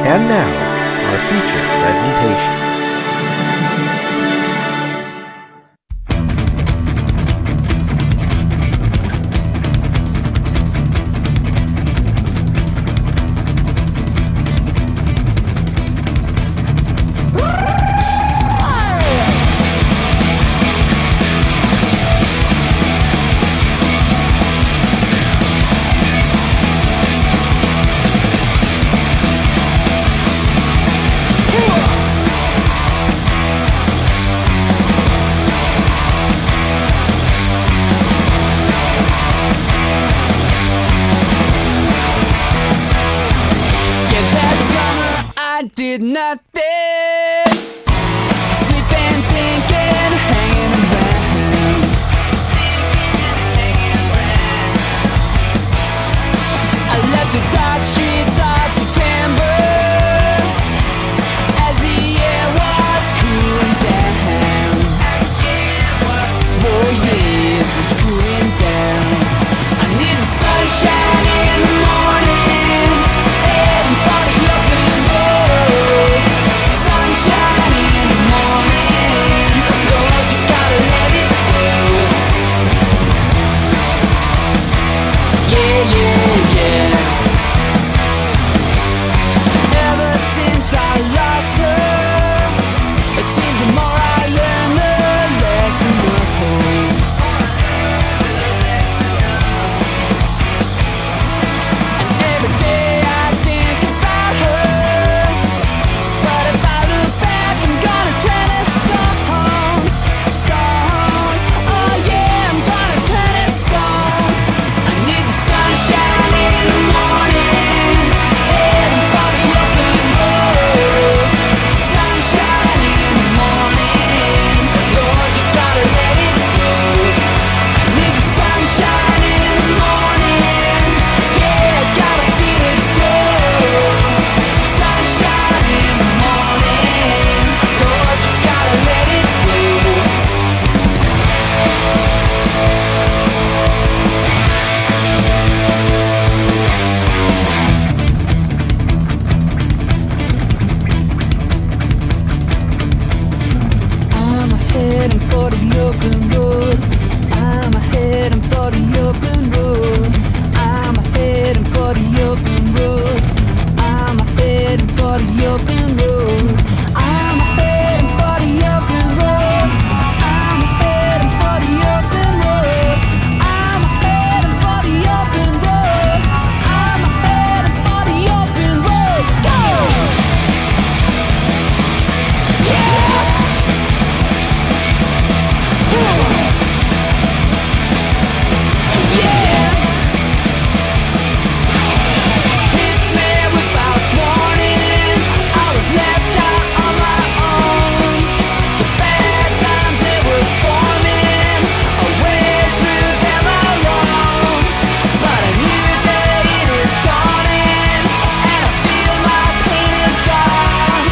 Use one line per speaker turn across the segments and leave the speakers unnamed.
And now, our feature presentation.
Did nothing, sleeping, thinking, hanging around. I left the dark streets of September as the air was cooling down. Oh yeah, it was cooling down. I need the sunshine in the morning, heading for the open road. Sunshine in the morning, Lord, you gotta let it go. Yeah, yeah, yeah. Ever since I lost her, it seems the more I learn, the less I know. And every day I think about her, but if I look back, I'm gonna turn to stone, stone. Oh yeah, I'm gonna turn to stone. I need the sunshine in the morning, heading for the open road. Sunshine in the morning, Lord, you gotta let it go. I need the sunshine in the morning, yeah, I gotta feel its glow. Sunshine in the morning, Lord, you gotta let it go. I'm heading for the open road. I'm heading for the open road. I'm heading for the open road. I'm heading for the open road. I'm heading for the open road. I'm heading for the open road. I'm heading for the open road. I'm heading for the open road. Go! Yeah! Yeah! Hit me without warning. I was left out on my own. The bad times they were forming. I went through them alone. But I knew that it is dawning, and I feel my pain is gone.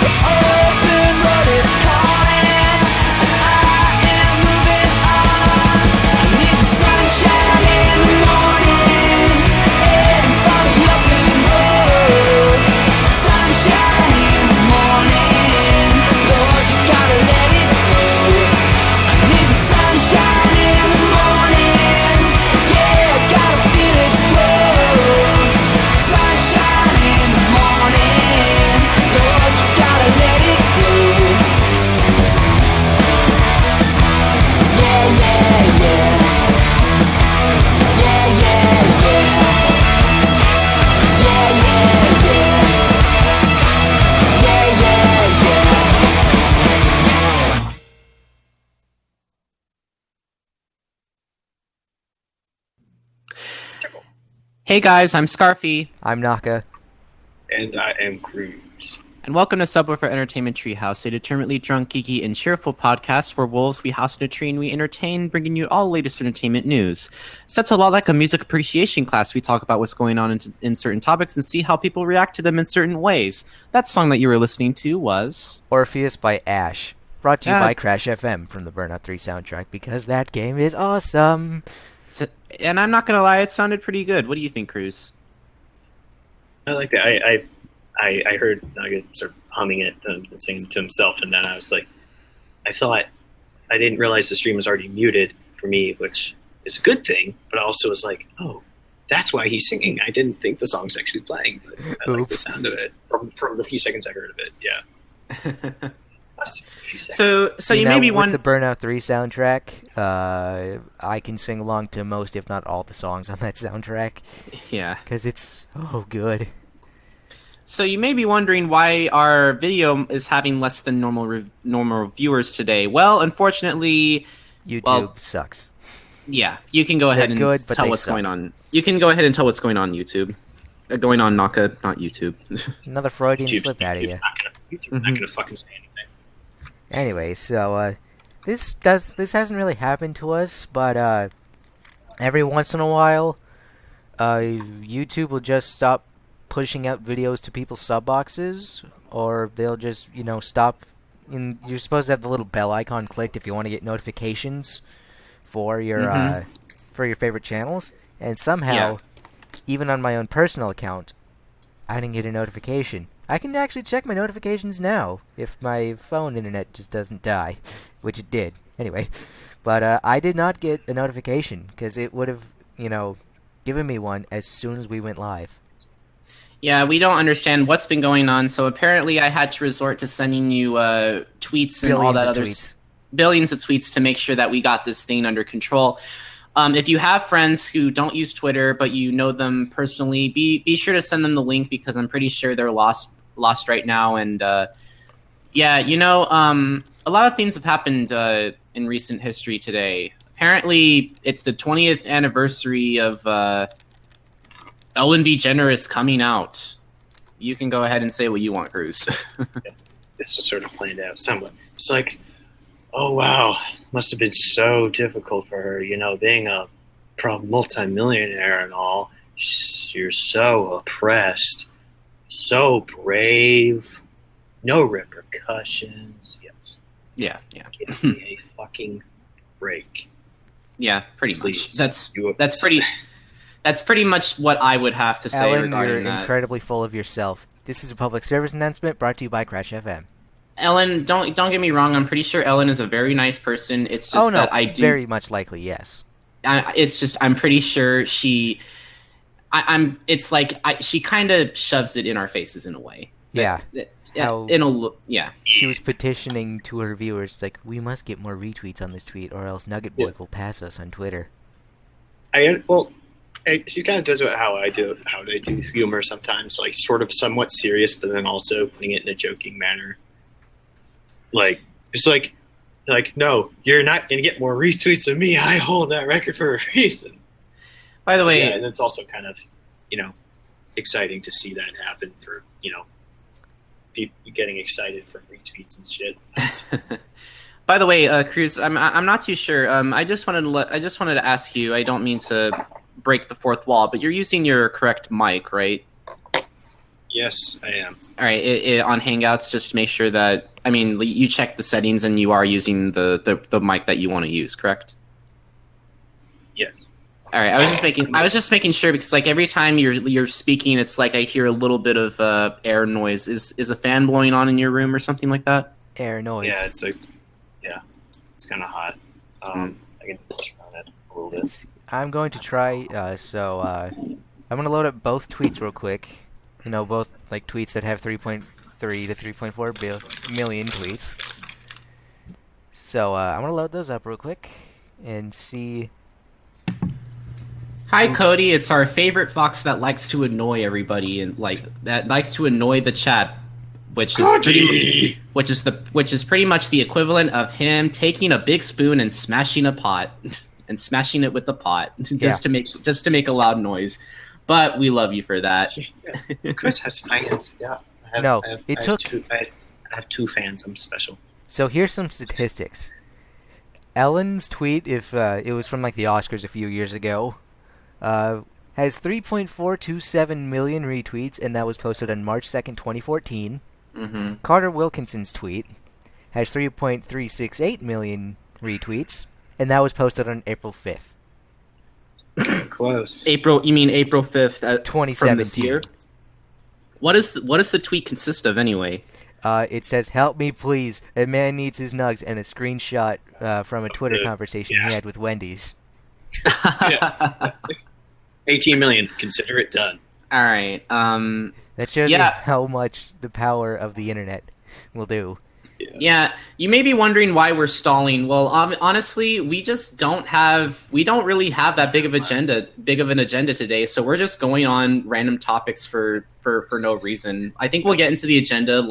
The open road is calling, and I am moving on. I need the sunshine in the morning, heading for the open road. Sunshine in the morning, Lord, you gotta let it go. I need the sunshine in the morning, yeah, I gotta feel its glow. Sunshine in the morning, Lord, you gotta let it go. Yeah, yeah, yeah. Yeah, yeah, yeah. Yeah, yeah, yeah. Yeah, yeah, yeah.
Hey guys, I'm Scarfy,
I'm Naka.
And I am Krüz.
and welcome to Subwuffer Entertainment Treehouse, a determinedly drunk, geeky, and cheerful podcast where wolves we house in a tree and we entertain, bringing you all the latest entertainment news. Sets a lot like a music appreciation class. We talk about what's going on in certain topics and see how people react to them in certain ways. That song that you were listening to was
Orpheus by Ash. Brought to you
Yeah.
by Crash FM from the Burnout 3 soundtrack, because that game is awesome.
And I'm not gonna lie, it sounded pretty good. What do you think, Krüz?
I like that. I heard Nugget sort of humming it and singing to himself, and then I was like, I didn't realize the stream was already muted for me, which is a good thing, but I also was like, oh, that's why he's singing. I didn't think the song's actually playing, but I like the sound of it from the few seconds I heard of it. Yeah.
So you may be
with the Burnout 3 soundtrack, I can sing along to most, if not all, the songs on that soundtrack.
Yeah.
Because it's good.
So you may be wondering why our video is having less than normal viewers today. Well, unfortunately,
YouTube sucks.
Yeah, you can go ahead and tell what's going on. You can go ahead and tell what's going on YouTube. Going on Naka, not YouTube.
Another Freudian slip out of you.
YouTube's not gonna fucking say anything.
Anyway, so this hasn't really happened to us, but every once in a while, YouTube will just stop pushing out videos to people's sub boxes, or they'll just stop. You're supposed to have the little bell icon clicked if you want to get notifications for your favorite channels, and somehow, even on my own personal account, I didn't get a notification. I can actually check my notifications now if my phone internet just doesn't die, which it did. Anyway, but I did not get a notification because it would have, given me one as soon as we went live.
Yeah, we don't understand what's been going on, so apparently I had to resort to sending you tweets and all that other billions of tweets to make sure that we got this thing under control. If you have friends who don't use Twitter but you know them personally, be sure to send them the link because I'm pretty sure they're lost right now. And a lot of things have happened in recent history today. Apparently, it's the 20th anniversary of Ellen DeGeneres coming out. You can go ahead and say what you want, Krüz.
This was sort of planned out somewhat. It's like, oh wow, must have been so difficult for her, being a multi-millionaire and all. You're so oppressed, so brave, no repercussions. Yes.
Yeah.
Give me a fucking break.
Yeah, pretty
Please.
much. That's pretty much what I would have to say
Ellen,
regarding
you're
that.
incredibly full of yourself. This is a public service announcement brought to you by Crash FM.
Ellen, don't get me wrong. I'm pretty sure Ellen is a very nice person. It's just that I do
very much likely, yes.
I'm pretty sure she. It's like she kind of shoves it in our faces in a way.
Yeah.
Yeah.
She was petitioning to her viewers, like, we must get more retweets on this tweet, or else Nugget Boy will pass us on Twitter.
She kind of does how I do humor sometimes, like sort of somewhat serious, but then also putting it in a joking manner. Like it's like no, you're not gonna get more retweets than me. I hold that record for a reason.
By the way,
and it's also kind of exciting to see that happen for people getting excited for retweets and shit.
By the way, Krüz, I'm not too sure. I just wanted to ask you. I don't mean to break the fourth wall, but you're using your correct mic, right?
Yes, I am.
All right, on Hangouts, just to make sure that you check the settings and you are using the mic that you want to use, correct?
Yes.
All right, I was just making sure because like every time you're speaking, it's like I hear a little bit of air noise. Is a fan blowing on in your room or something like that?
Air noise.
Yeah, it's kind of hot. I can turn on it a little bit.
I'm going to try. I'm going to load up both tweets real quick. Both like tweets that have 3.3 to 3.4 million tweets. So I'm going to load those up real quick and see.
Hi Cody, it's our favorite fox that likes to annoy everybody and that likes to annoy the chat, which is pretty much the equivalent of him taking a big spoon and smashing a pot and smashing it with the pot just to make a loud noise. But we love you for that.
Krüz has fans. Yeah. I have two fans. I'm special.
So here's some statistics. Ellen's tweet, if it was from like the Oscars a few years ago, has 3.427 million retweets, and that was posted on March 2nd, 2014.
Mm-hmm.
Carter Wilkinson's tweet has 3.368 million retweets, and that was posted on April 5th.
Close.
You mean April 5th,
2017.
from this year? What does the tweet consist of anyway?
It says, "Help me, please. A man needs his nugs," and a screenshot from a Twitter conversation he had with Wendy's.
Yeah. 18 million. Consider it done.
All right.
That shows you how much the power of the internet will do.
Yeah, you may be wondering why we're stalling. Well, honestly, we don't really have that big of an agenda today. So we're just going on random topics for no reason. I think we'll get into the agenda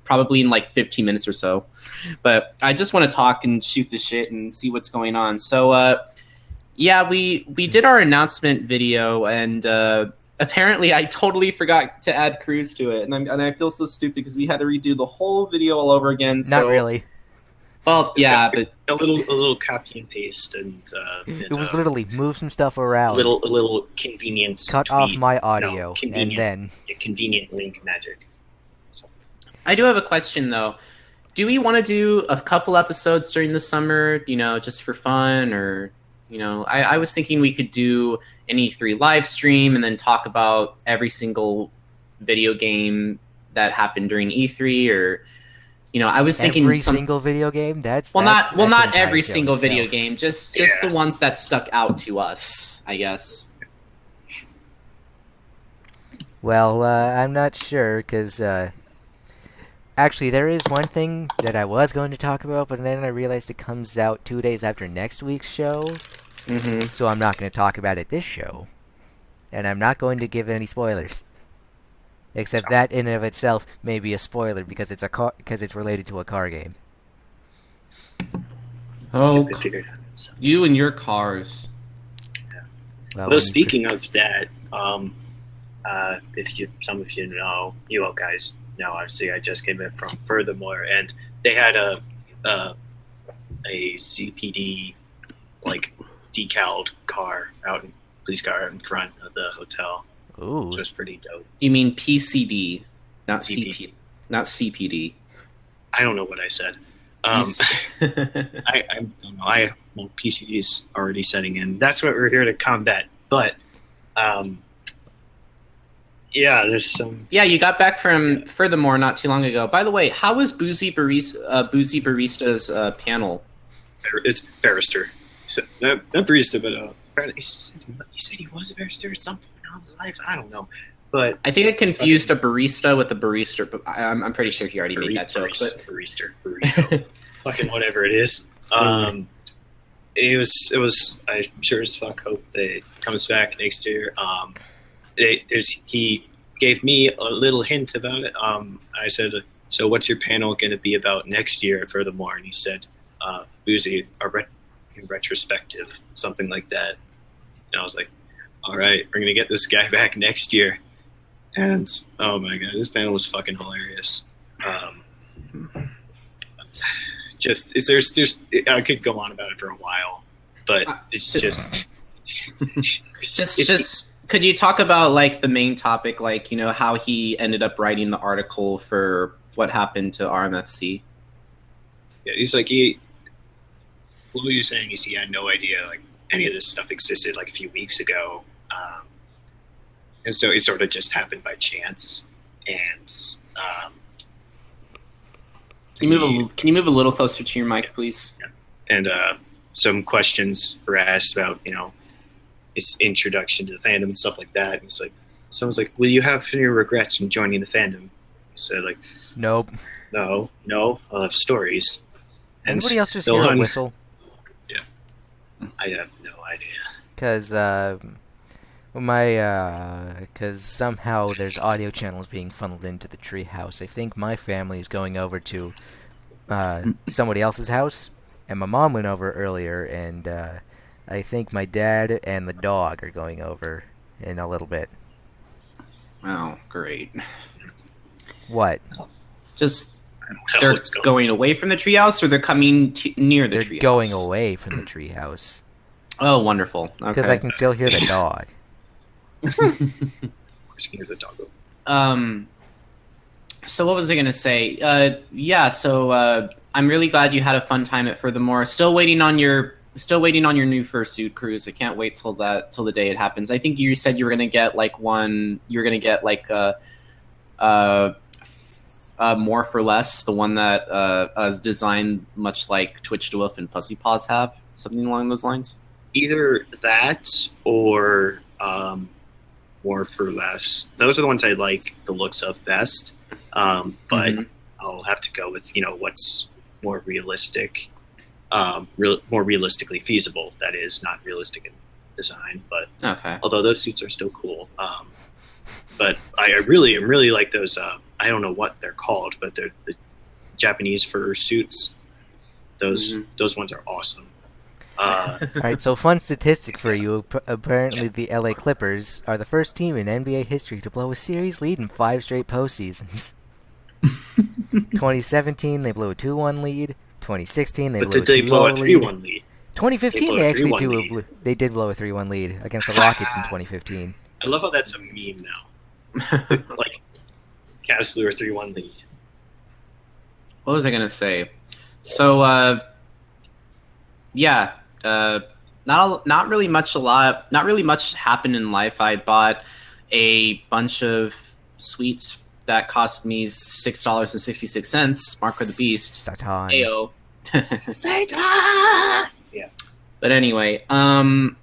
probably in 15 minutes or so. But I just want to talk and shoot the shit and see what's going on. So yeah, we did our announcement video, and apparently I totally forgot to add Krüz to it, and I feel so stupid because we had to redo the whole video all over again. So,
not really.
Well, yeah, but
a little copy and paste, and
it was literally move some stuff around.
A little convenient.
Cut off my audio, and then
convenient link magic. So.
I do have a question though. Do we want to do a couple episodes during the summer? Just for fun, or? I was thinking we could do an E3 live stream and then talk about every single video game that happened during E3, or I was thinking
every single video game.
Not every single video game, just the ones that stuck out to us, I guess.
Well, I'm not sure because actually there is one thing that I was going to talk about, but then I realized it comes out 2 days after next week's show.
Mm-hmm.
So I'm not going to talk about it this show, and I'm not going to give any spoilers. Except that in and of itself may be a spoiler because it's related to a car game.
Oh, you and your cars.
Yeah.
Well, speaking of that, some of you know, you all guys know, obviously I just came in from Furthermore, and they had a ZPD decaled car police car in front of the hotel.
Ooh.
Which was pretty dope.
You mean PCD, not
CP.
not CPD.
I don't know what I said. I don't know. Well, PCD is already setting in. That's what we're here to combat. But yeah, there's some.
Yeah, you got back from Furthermore not too long ago. By the way, how was Boozy Barista's panel?
It's barrister. Not barista, but apparently he said he was a barrister at some point in his life. I don't know, but
I think I confused a barista with a barista. But I'm pretty sure he already made that joke. But
burrito, fucking whatever it is. It was. I'm sure as fuck hope that it comes back next year. He gave me a little hint about it. I said, "So what's your panel going to be about next year at Furthermore?" And he said, "Boozy, in retrospective," something like that. And I was like, all right, we're going to get this guy back next year. And, oh my god, this panel was fucking hilarious. I could go on about it for a while, but it's just...
could you talk about, the main topic, how he ended up writing the article for what happened to RMFC?
Yeah, he's like, what you're saying is he had no idea any of this stuff existed a few weeks ago, and so it sort of just happened by chance. And
can you move a little closer to your mic, please?
Yeah. And some questions were asked about his introduction to the fandom and stuff like that. And someone's like, "Will you have any regrets from joining the fandom?" He said
nope.
No, I'll have stories. And
anybody else just hear a whistle?
I have no idea.
Because because somehow there's audio channels being funneled into the treehouse. I think my family is going over to somebody else's house, and my mom went over earlier, and I think my dad and the dog are going over in a little bit.
Oh, great.
What?
Just they're going away from the treehouse, or they're coming near the treehouse?
They're going away from the treehouse.
Oh, wonderful.
Because
okay.
I can still hear the dog.
Of course you can hear the dog.
So what was I going to say? So I'm really glad you had a fun time at Furthermore. Still waiting on your new fursuit, Krüz. I can't wait till the day it happens. I think you said you were going to get More for Less, the one that is designed much like Twitch Dwarf and Fuzzy Paws have, something along those lines?
Either that or More for Less. Those are the ones I like the looks of best. But I'll have to go with what's more realistic, more realistically feasible. That is not realistic in design, but
Okay.
although those suits are still cool. But I really like those. I don't know what they're called, but they're the Japanese fur suits. Those ones are awesome.
All right, so fun statistic for you. Apparently, the LA Clippers are the first team in NBA history to blow a series lead in 5 straight postseasons. 2017, they blew a 2-1 lead. 2016, they
But
blew
did they
a 2-0
blow a
lead.
3-1 lead?
2015,
They
they
blew a
actually
3-1
they did blow a 3-1 lead against the Rockets in 2015.
I love how that's a meme now. Like, Cavs blew a 3-1 lead.
What was I gonna say? So, not really much happened in life. I bought a bunch of sweets that cost me $6.66. Mark of the Beast.
Satan.
Ayo.
Satan! Yeah.
But anyway, how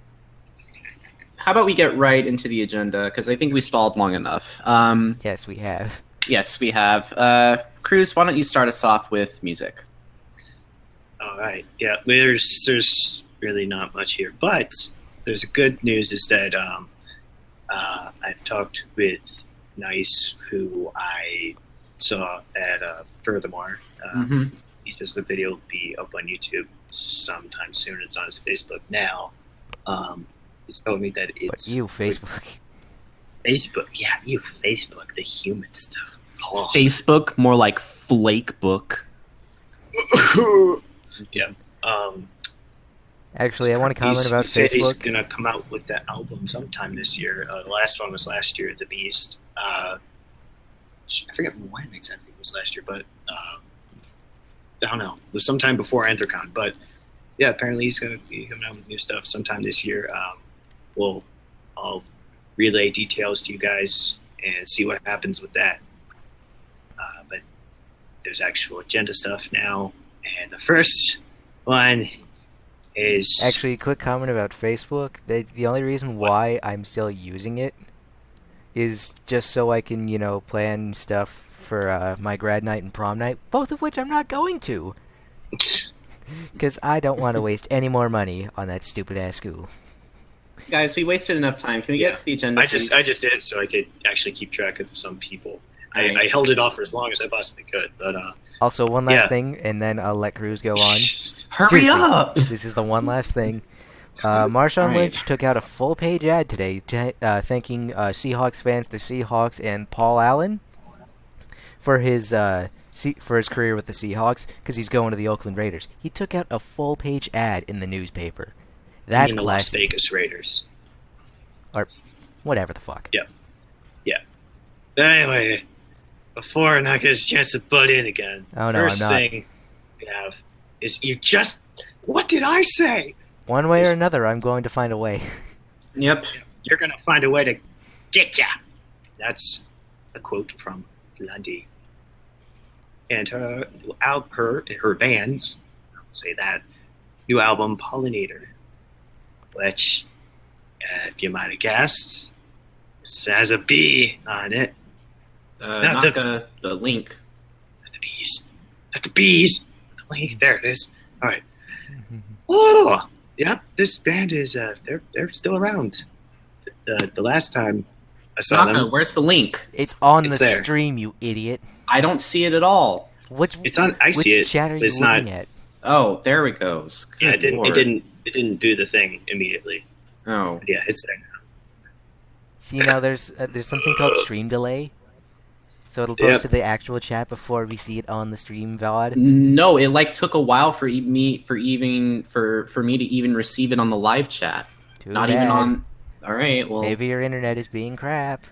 about we get right into the agenda? Because I think we stalled long enough.
Yes, we have.
Yes, we have. Krüz, why don't you start us off with music?
All right. Yeah, there's really not much here, but there's a good news is that I've talked with Nice, who I saw at Furthermore. He says the video will be up on YouTube sometime soon. It's on his Facebook now. He's told me that it's...
But you, Facebook.
Facebook, yeah, you, Facebook, the human stuff. Oh.
Facebook, more like Flake Book.
Yeah.
Actually, I want to comment about
he said he's
Facebook.
gonna come out with that album sometime this year. The last one was last year, The Beast. I forget when exactly it was last year, but I don't know. It was sometime before Anthrocon. But yeah, apparently he's gonna be coming out with new stuff sometime this year. I'll relay details to you guys and see what happens with that. But there's actual agenda stuff now, and the first one is
Actually, quick comment about Facebook. The only reason why I'm still using it is just so I can, plan stuff for my grad night and prom night, both of which I'm not going to. Because I don't want to waste any more money on that stupid-ass school.
Guys, we wasted enough time. Can we get to the agenda,
I just did it so I could actually keep track of some people. I held it off for as long as I possibly could, but
Also, one last thing, and then I'll let Krüz go on.
Hurry
Seriously,
up!
This is the one last thing. Marshawn
Right.
Lynch took out a full-page ad today thanking Seahawks fans, the Seahawks, and Paul Allen for his career with the Seahawks, because he's going to the Oakland Raiders. He took out a full-page ad in the newspaper. That's
the Las
classic.
Vegas Raiders.
Or whatever the fuck.
Yeah. But anyway, before Naka gets a chance to butt in again,
Oh, no,
first
I'm not.
thing you have is what did I say?
One way or another, I'm going to find a way.
Yep.
You're gonna find a way to get ya. That's a quote from Blondie. And her band's, I'll say that, new album Pollinator, which, if you might have guessed, has a bee on it. Not
Naka, the link.
Not the bees. The link. There it is. All right. Oh, yeah. This band is they're still around. The last time I saw
Naka,
them,
where's the link?
It's on
It's
the
there.
stream, you idiot.
I don't see it at all.
Which
it's on. I
which
see it.
chat are
but
you
it's not.
looking at?
Oh, there it goes.
Yeah,
Good
it didn't.
Lord.
It didn't do the thing immediately.
Oh.
But yeah, it's there.
See, now there's something called stream delay. So it'll post
Yep.
to the actual chat before we see it on the stream VOD.
No, it took a while for me to even receive it on the live chat.
Too
Not
bad.
even on. All right, well,
Maybe your internet is being crap.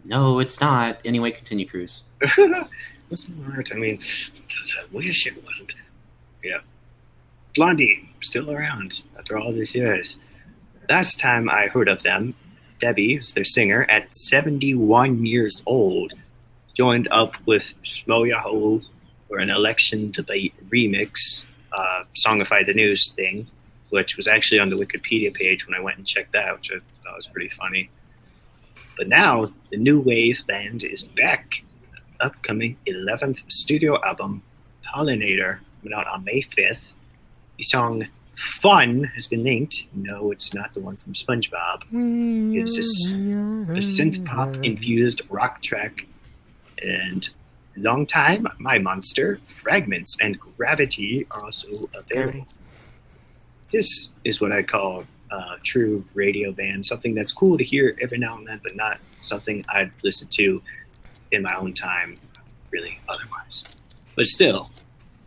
no, it's not. Anyway, continue, Krüz.
What's the word? I mean, I wish it wasn't. Yeah. Blondie, still around after all these years. Last time I heard of them, Debbie, who's their singer, at 71 years old, joined up with Schmoyoho for an election debate remix, Songify the News thing, which was actually on the Wikipedia page when I went and checked that, which I thought was pretty funny. But now the new wave band is back. Upcoming 11th studio album, Pollinator, coming out on May 5th. The song Fun has been linked. No, it's not the one from SpongeBob. It's a synth pop infused rock track. And Long Time, My Monster, Fragments, and Gravity are also available. This is what I call a true radio band, something that's cool to hear every now and then, but not something I'd listen to in my own time, really, otherwise. But still,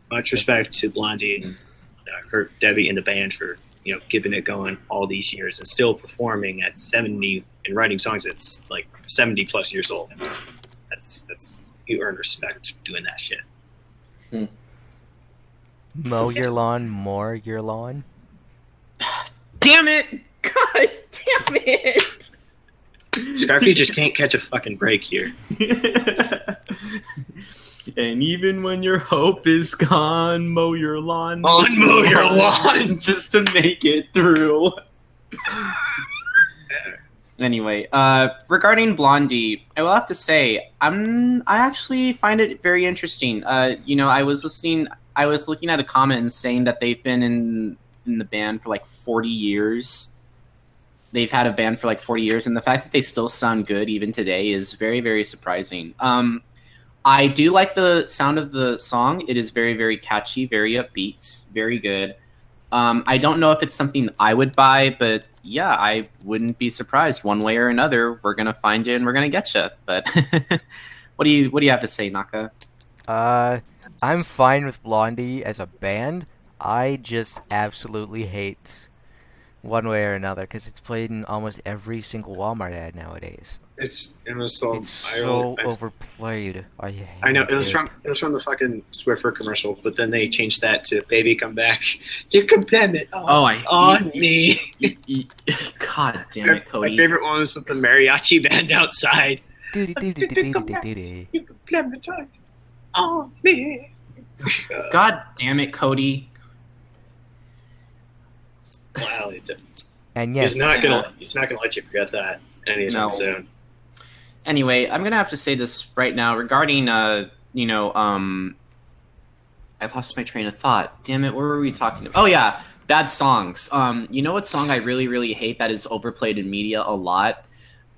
much respect to Blondie and her Debbie in the band for keeping it going all these years and still performing at 70 and writing songs that's like 70 plus years old. That's you earn respect doing that shit.
Mow your lawn, more your lawn.
Damn it! God damn it!
Scarfy just can't catch a fucking break here.
And even when your hope is gone, mow your lawn.
Mow your lawn!
Just to make it through. Anyway, regarding Blondie, I will have to say, I actually find it very interesting. I was looking at a comment saying that they've been in the band for like 40 years. They've had a band for like 40 years, and the fact that they still sound good even today is very, very surprising. I do like the sound of the song. It is very, very catchy, very upbeat, very good. I don't know if it's something I would buy, but yeah, I wouldn't be surprised. One way or another, we're gonna find you and we're gonna get you. But what do you have to say, Naka?
I'm fine with Blondie as a band. I just absolutely hate One Way or Another because it's played in almost every single Walmart ad nowadays.
It's
so overplayed.
I know it was from the fucking Swiffer commercial, but then they changed that to "Baby Come Back." You can blame it on me.
God damn it, Cody.
My favorite one was with the mariachi band outside. You can blame it on me.
God damn it, Cody.
Wow,
and yes,
he's not gonna let you forget that anytime soon.
Anyway, I'm gonna have to say this right now regarding I lost my train of thought. Damn it, what were we talking about? Oh yeah, bad songs. You know what song I really, really hate that is overplayed in media a lot?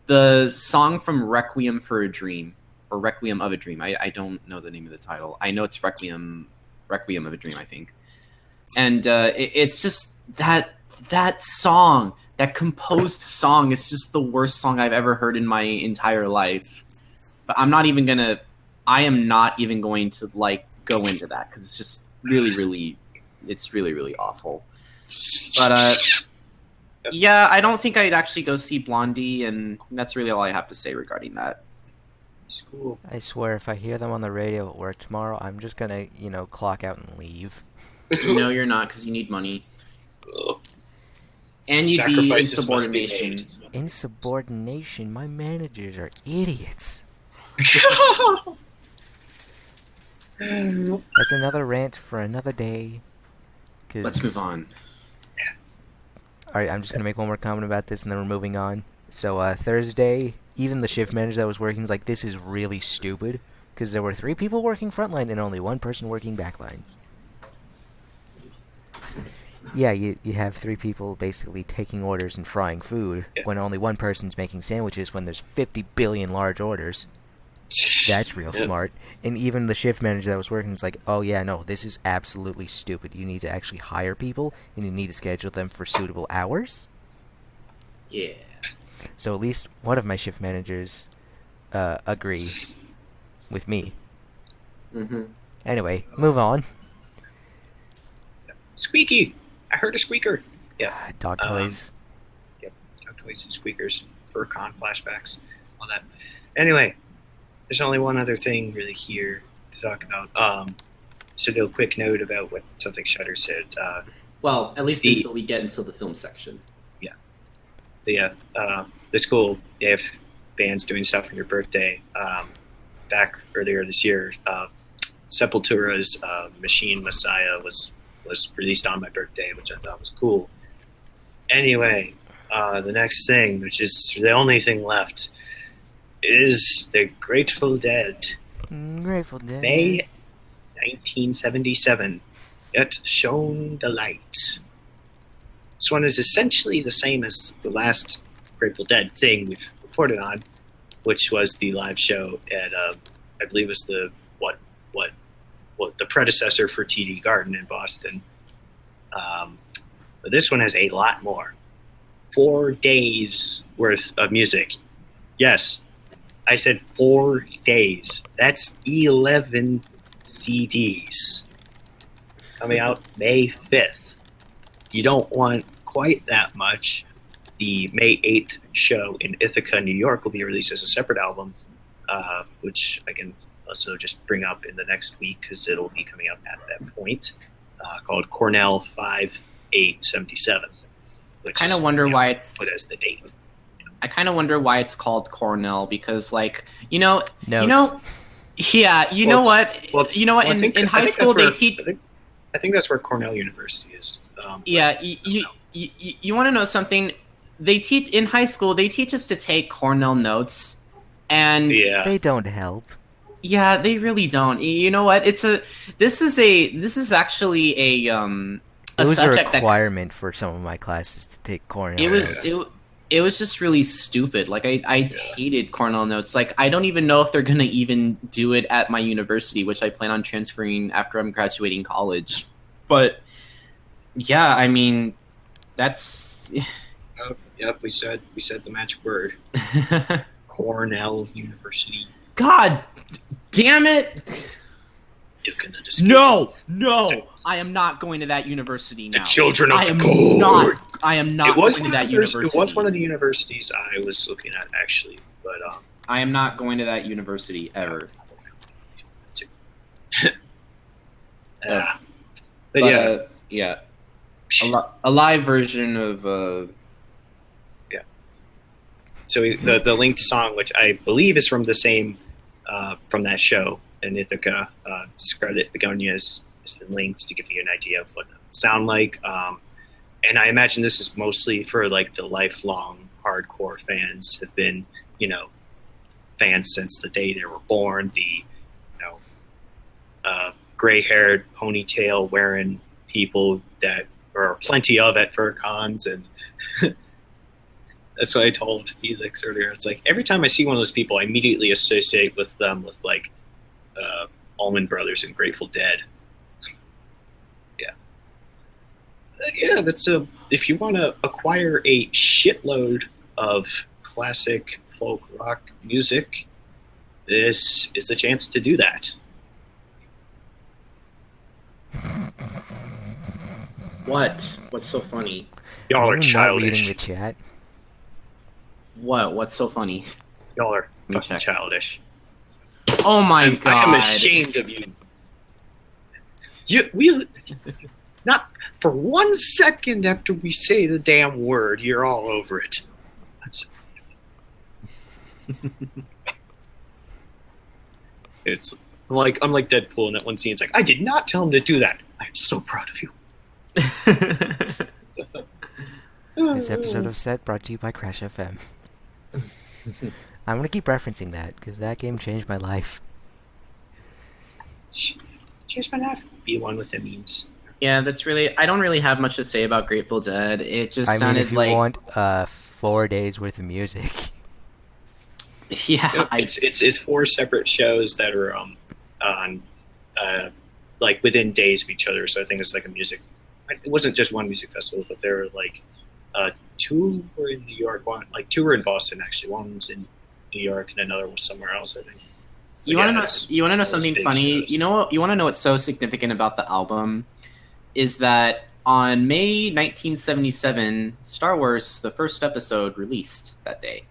The song from Requiem for a Dream, or Requiem of a Dream. I don't know the name of the title. I know it's Requiem of a Dream, I think. And it's just that song. That composed song is just the worst song I've ever heard in my entire life. But I am not even going to go into that because it's just really, really awful. But yeah, I don't think I'd actually go see Blondie, and that's really all I have to say regarding that.
Cool.
I swear, if I hear them on the radio at work tomorrow, I'm just gonna clock out and leave.
No, you're not, because you need money. And you'd be insubordination.
Insubordination? My managers are idiots. That's another rant for another day.
Let's move on.
Alright, I'm just going to make one more comment about this and then we're moving on. So, Thursday, even the shift manager that was working was like, this is really stupid. Because there were 3 people working frontline and only 1 person working backline. Yeah, you have 3 people basically taking orders and frying food when only 1 person's making sandwiches when there's 50 billion large orders. That's real smart. And even the shift manager that was working is like, oh yeah, no, this is absolutely stupid. You need to actually hire people and you need to schedule them for suitable hours.
Yeah.
So at least one of my shift managers agree with me.
Mm-hmm.
Anyway, move on.
Squeaky! I heard a squeaker. Yeah.
Dog toys.
Yep, dog toys and squeakers, FurCon flashbacks, all that. Anyway, there's only one other thing really here to talk about. So do a quick note about what something Shutter said.
Well, at least until we get into the film section.
Yeah. The school, they have bands doing stuff on your birthday. back earlier this year, Sepultura's Machine Messiah was released on my birthday, which I thought was cool. Anyway, the next thing, which is the only thing left, is the Grateful Dead.
Grateful Dead.
May 1977. It shone the light. This one is essentially the same as the last Grateful Dead thing we've reported on, which was the live show at I believe it was the the predecessor for TD Garden in Boston. But this one has a lot more. 4 days worth of music. Yes, I said 4 days. That's 11 CDs. Coming out May 5th. You don't want quite that much. The May 8th show in Ithaca, New York will be released as a separate album, which I can also just bring up in the next week because it'll be coming up at that point, called Cornell 5877.
I kind of wonder why it's
put as the date.
I kind of wonder why it's called Cornell because, like,
Notes.
yeah, you know what? In high school they teach.
I think that's where Cornell University is.
Yeah, you want to know something? They teach in high school. They teach us to take Cornell notes, and
they don't help.
Yeah, they really don't. You know what? This is actually a
it was a
subject
requirement for some of my classes to take Cornell.
It was just really stupid. Like I hated Cornell notes. Like I don't even know if they're gonna even do it at my university, which I plan on transferring after I'm graduating college. But yeah, I mean, that's.
Yep, we said the magic word. Cornell University.
God damn it! No, I am not going to that university now.
The children of the court.
I am not going to that university.
It was one of the universities I was looking at, actually, but
I am not going to that university ever.
But
yeah, a live version of.
So the linked song, which I believe is from the same from that show in Ithaca, Scarlet Begonias, has been linked to give you an idea of what it would sound like. And I imagine this is mostly for like the lifelong hardcore fans have been, fans since the day they were born. The gray-haired ponytail wearing people that there are plenty of at FurCons, and that's what I told Felix earlier. It's like every time I see one of those people, I immediately associate with them with like Allman Brothers and Grateful Dead. Yeah, that's if you want to acquire a shitload of classic folk rock music, this is the chance to do that.
What? What's so funny?
Y'all are
Not
childish.
reading the chat.
What? What's so funny?
Y'all are
me
fucking
check.
childish.
Oh my god!
I am ashamed of you. We not for 1 second after we say the damn word, you're all over it. I'm like Deadpool in that one scene. It's like, I did not tell him to do that. I'm so proud of you.
This episode of Set brought to you by Crash FM. I'm gonna keep referencing that because that game changed my life.
Cheers my life. Be one with the memes.
Yeah, that's really. I don't really have much to say about Grateful Dead. It just sounded
if you
like.
want 4 days worth of music.
Yeah,
Yep, it's 4 separate shows that are on like within days of each other. So I think it's like a music. It wasn't just one music festival, but there were like 2 were in New York, 2 were in Boston actually. One was in New York and another was somewhere else, I think.
You want to know something funny?
Shows.
You know what? You want to know what's so significant about the album is that on May 1977, Star Wars, the first episode, released that day,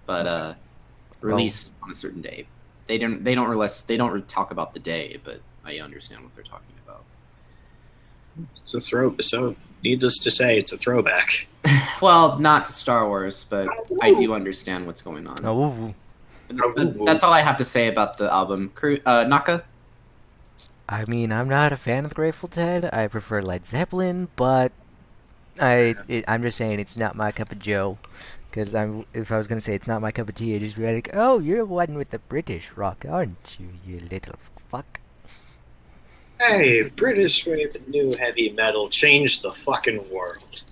but released on a certain day. They don't talk about the day, but I understand what they're talking about.
It's a so needless to say, it's a throwback.
Well, not to Star Wars, but I do understand what's going on.
Oh,
That's all I have to say about the album. Naka?
I mean, I'm not a fan of the Grateful Dead. I prefer Led Zeppelin, but I'm just saying it's not my cup of joe. Because if I was gonna say it's not my cup of tea, I'd just be like, "Oh, you're one with the British rock, aren't you, you little fuck?"
Hey, British wave and new heavy metal changed the fucking world.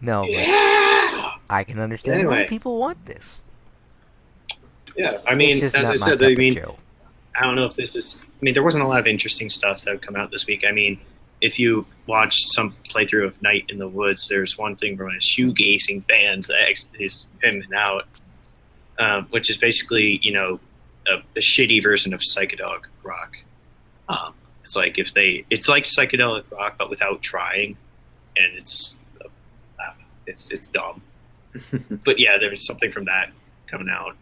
No, but
Yeah.
I can understand why
Anyway.
people want this.
Yeah, I mean,
It's
as
just not
I
my
said,
cup
I
of
mean,
joe.
I don't know if this is. I mean, there wasn't a lot of interesting stuff that would come out this week. I mean, if you watched some playthrough of Night in the Woods, there's one thing from a shoegazing band that is coming out, which is basically, a shitty version of psychedelic rock. It's like it's like psychedelic rock, but without trying, and it's dumb. But yeah, there was something from that coming out.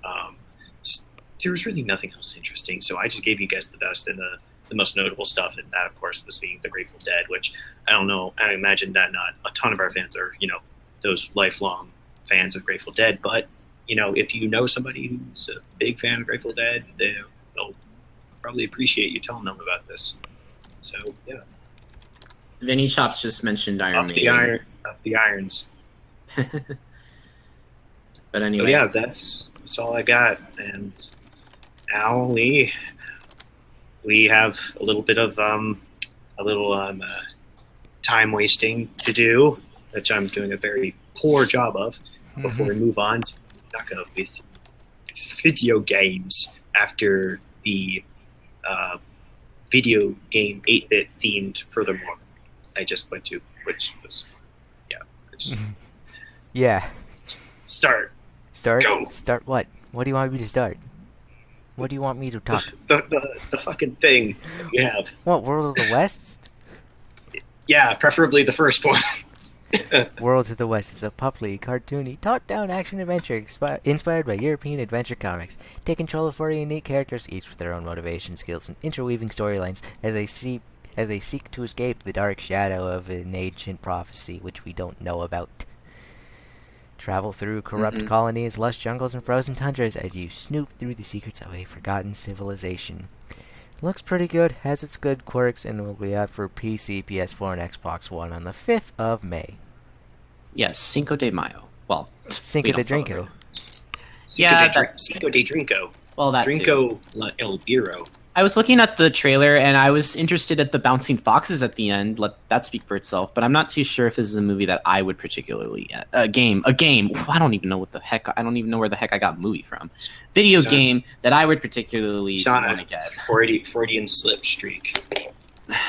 There was really nothing else interesting, so I just gave you guys the best and the most notable stuff, and that, of course, was the Grateful Dead, which I don't know. I imagine that not a ton of our fans are, those lifelong fans of Grateful Dead, but if you know somebody who's a big fan of Grateful Dead, they'll probably appreciate you telling them about this. So yeah,
Vinny Chops just mentioned Iron Maiden.
up the irons.
But anyway.
So yeah, that's all I got, and now we have a little bit of time wasting to do, which I'm doing a very poor job of. Before we move on to talk about video games after the video game 8-bit themed furthermore I just went to, which was
Yeah.
Start Go.
Start what? What do you want me to start? What do you want me to talk?
the fucking thing you have.
What, World of the West?
Yeah, preferably the first one.
Worlds of the West is a pupply, cartoony, top-down action-adventure inspired by European adventure comics. Take control of 4 unique characters, each with their own motivation, skills, and interweaving storylines, as they seek to escape the dark shadow of an ancient prophecy which we don't know about. Travel through corrupt colonies, lush jungles, and frozen tundras as you snoop through the secrets of a forgotten civilization. Looks pretty good, has its good quirks, and will be out for PC, PS4, and Xbox One on the 5th of May.
Yes, Cinco de Mayo. Well,
Cinco
we
de
don't
Drinko.
Cinco de Drinko.
Well, that's
Drinko La El Biro.
I was looking at the trailer and I was interested at the bouncing foxes at the end. Let that speak for itself. But I'm not too sure if this is a movie that I would particularly a game. I don't even know what the heck. I don't even know where the heck I got movie from. Video game that I would particularly want to get.
40 slip streak.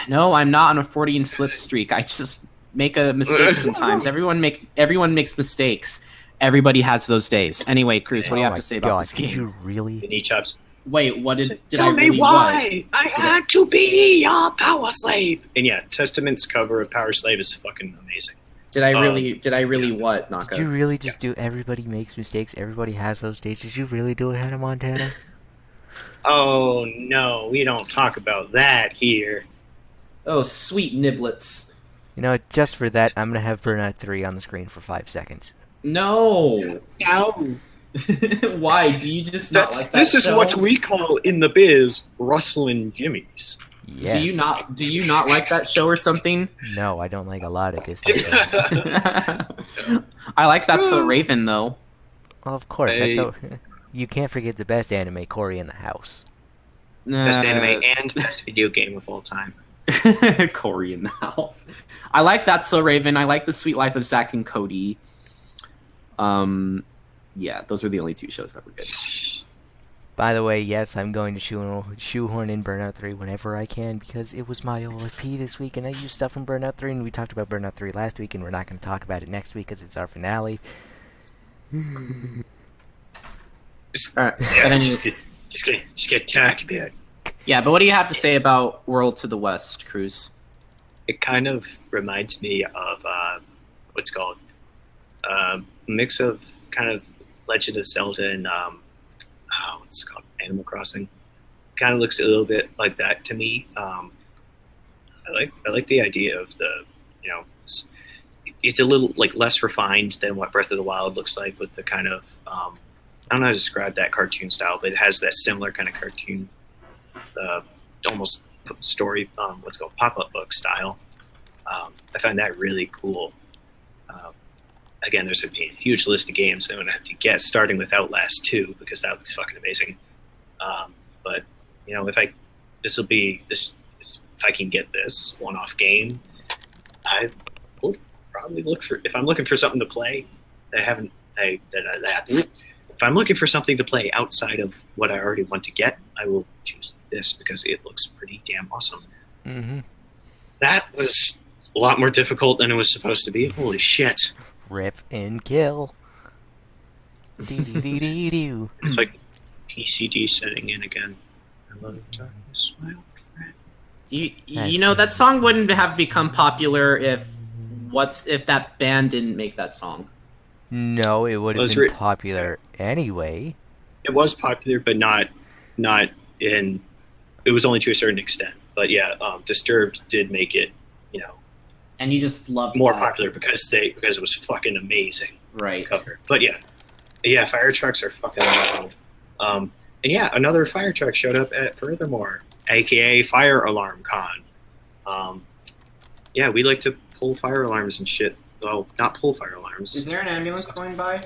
No, I'm not on a 40 and slip streak. I just make a mistake sometimes. Everyone makes mistakes. Everybody has those days. Anyway, Krüz, what do you have to say about this game?
Did you really?
Vinny Chops.
Wait, what did I
Tell
really
me why I had to be a power slave. And yeah, Testament's cover of Power Slave is fucking amazing.
Did I really what, Naka?
Did you really just do everybody makes mistakes, everybody has those days? Did you really do it, Hannah Montana?
Oh no, we don't talk about that here.
Oh, sweet niblets.
You know, just for that, I'm gonna have Burnout 3 on the screen for 5 seconds.
No.
No.
Why? Do you just not like that
This is
show?
what we call in the biz rustling jimmies.
Yes.
Do you not like that show or something?
No, I don't like a lot of Disney shows.
I like That's So Raven though.
Well, of course,
Hey.
that's so. You can't forget the best anime, Cory in the House.
Best anime and best video game of all time.
Cory in the House. I like That's So Raven. I like The Sweet Life of Zack and Cody. Yeah, those are the only 2 shows that were good.
By the way, yes, I'm going to shoehorn in Burnout 3 whenever I can because it was my OFP this week and I used stuff from Burnout 3 and we talked about Burnout 3 last week and we're not going to talk about it next week because it's our finale.
Alright,
Yeah,
but
just get tacky, man.
yeah, but what do you have to say about World to the West, Krüz?
It kind of reminds me of what's called a mix of kind of Legend of Zelda and what's it called, Animal Crossing. Kind of looks a little bit like that to me. I like the idea of the it's a little like less refined than what Breath of the Wild looks like with the kind of don't know how to describe that cartoon style, but it has that similar kind of cartoon, almost story, what's called pop-up book style. I find that really cool. Again, there's a huge list of games that I'm gonna have to get, starting with Outlast 2 because that looks fucking amazing. But you know, if I can get this one-off game, I will probably look for. If I'm looking for something to play that I haven't, if I'm looking for something to play outside of what I already want to get, I will choose this because it looks pretty damn awesome.
Mm-hmm.
That was a lot more difficult than it was supposed to be. Holy shit!
Rip and kill. Do.
It's like PCD setting in again. Hello, darkness, my old friend.
You know, that song wouldn't have become popular if that band didn't make that song.
No, it would have been popular anyway.
It was popular, but not in. It was only to a certain extent. But yeah, Disturbed did make it, you know,
And you just loved
more
that.
popular because it was fucking amazing.
Right.
Cover. But yeah, fire trucks are fucking wild. And yeah, another fire truck showed up at Furthermore, aka Fire Alarm Con. Yeah, we like to pull fire alarms and shit. Well, not pull fire alarms.
Is there an ambulance going by?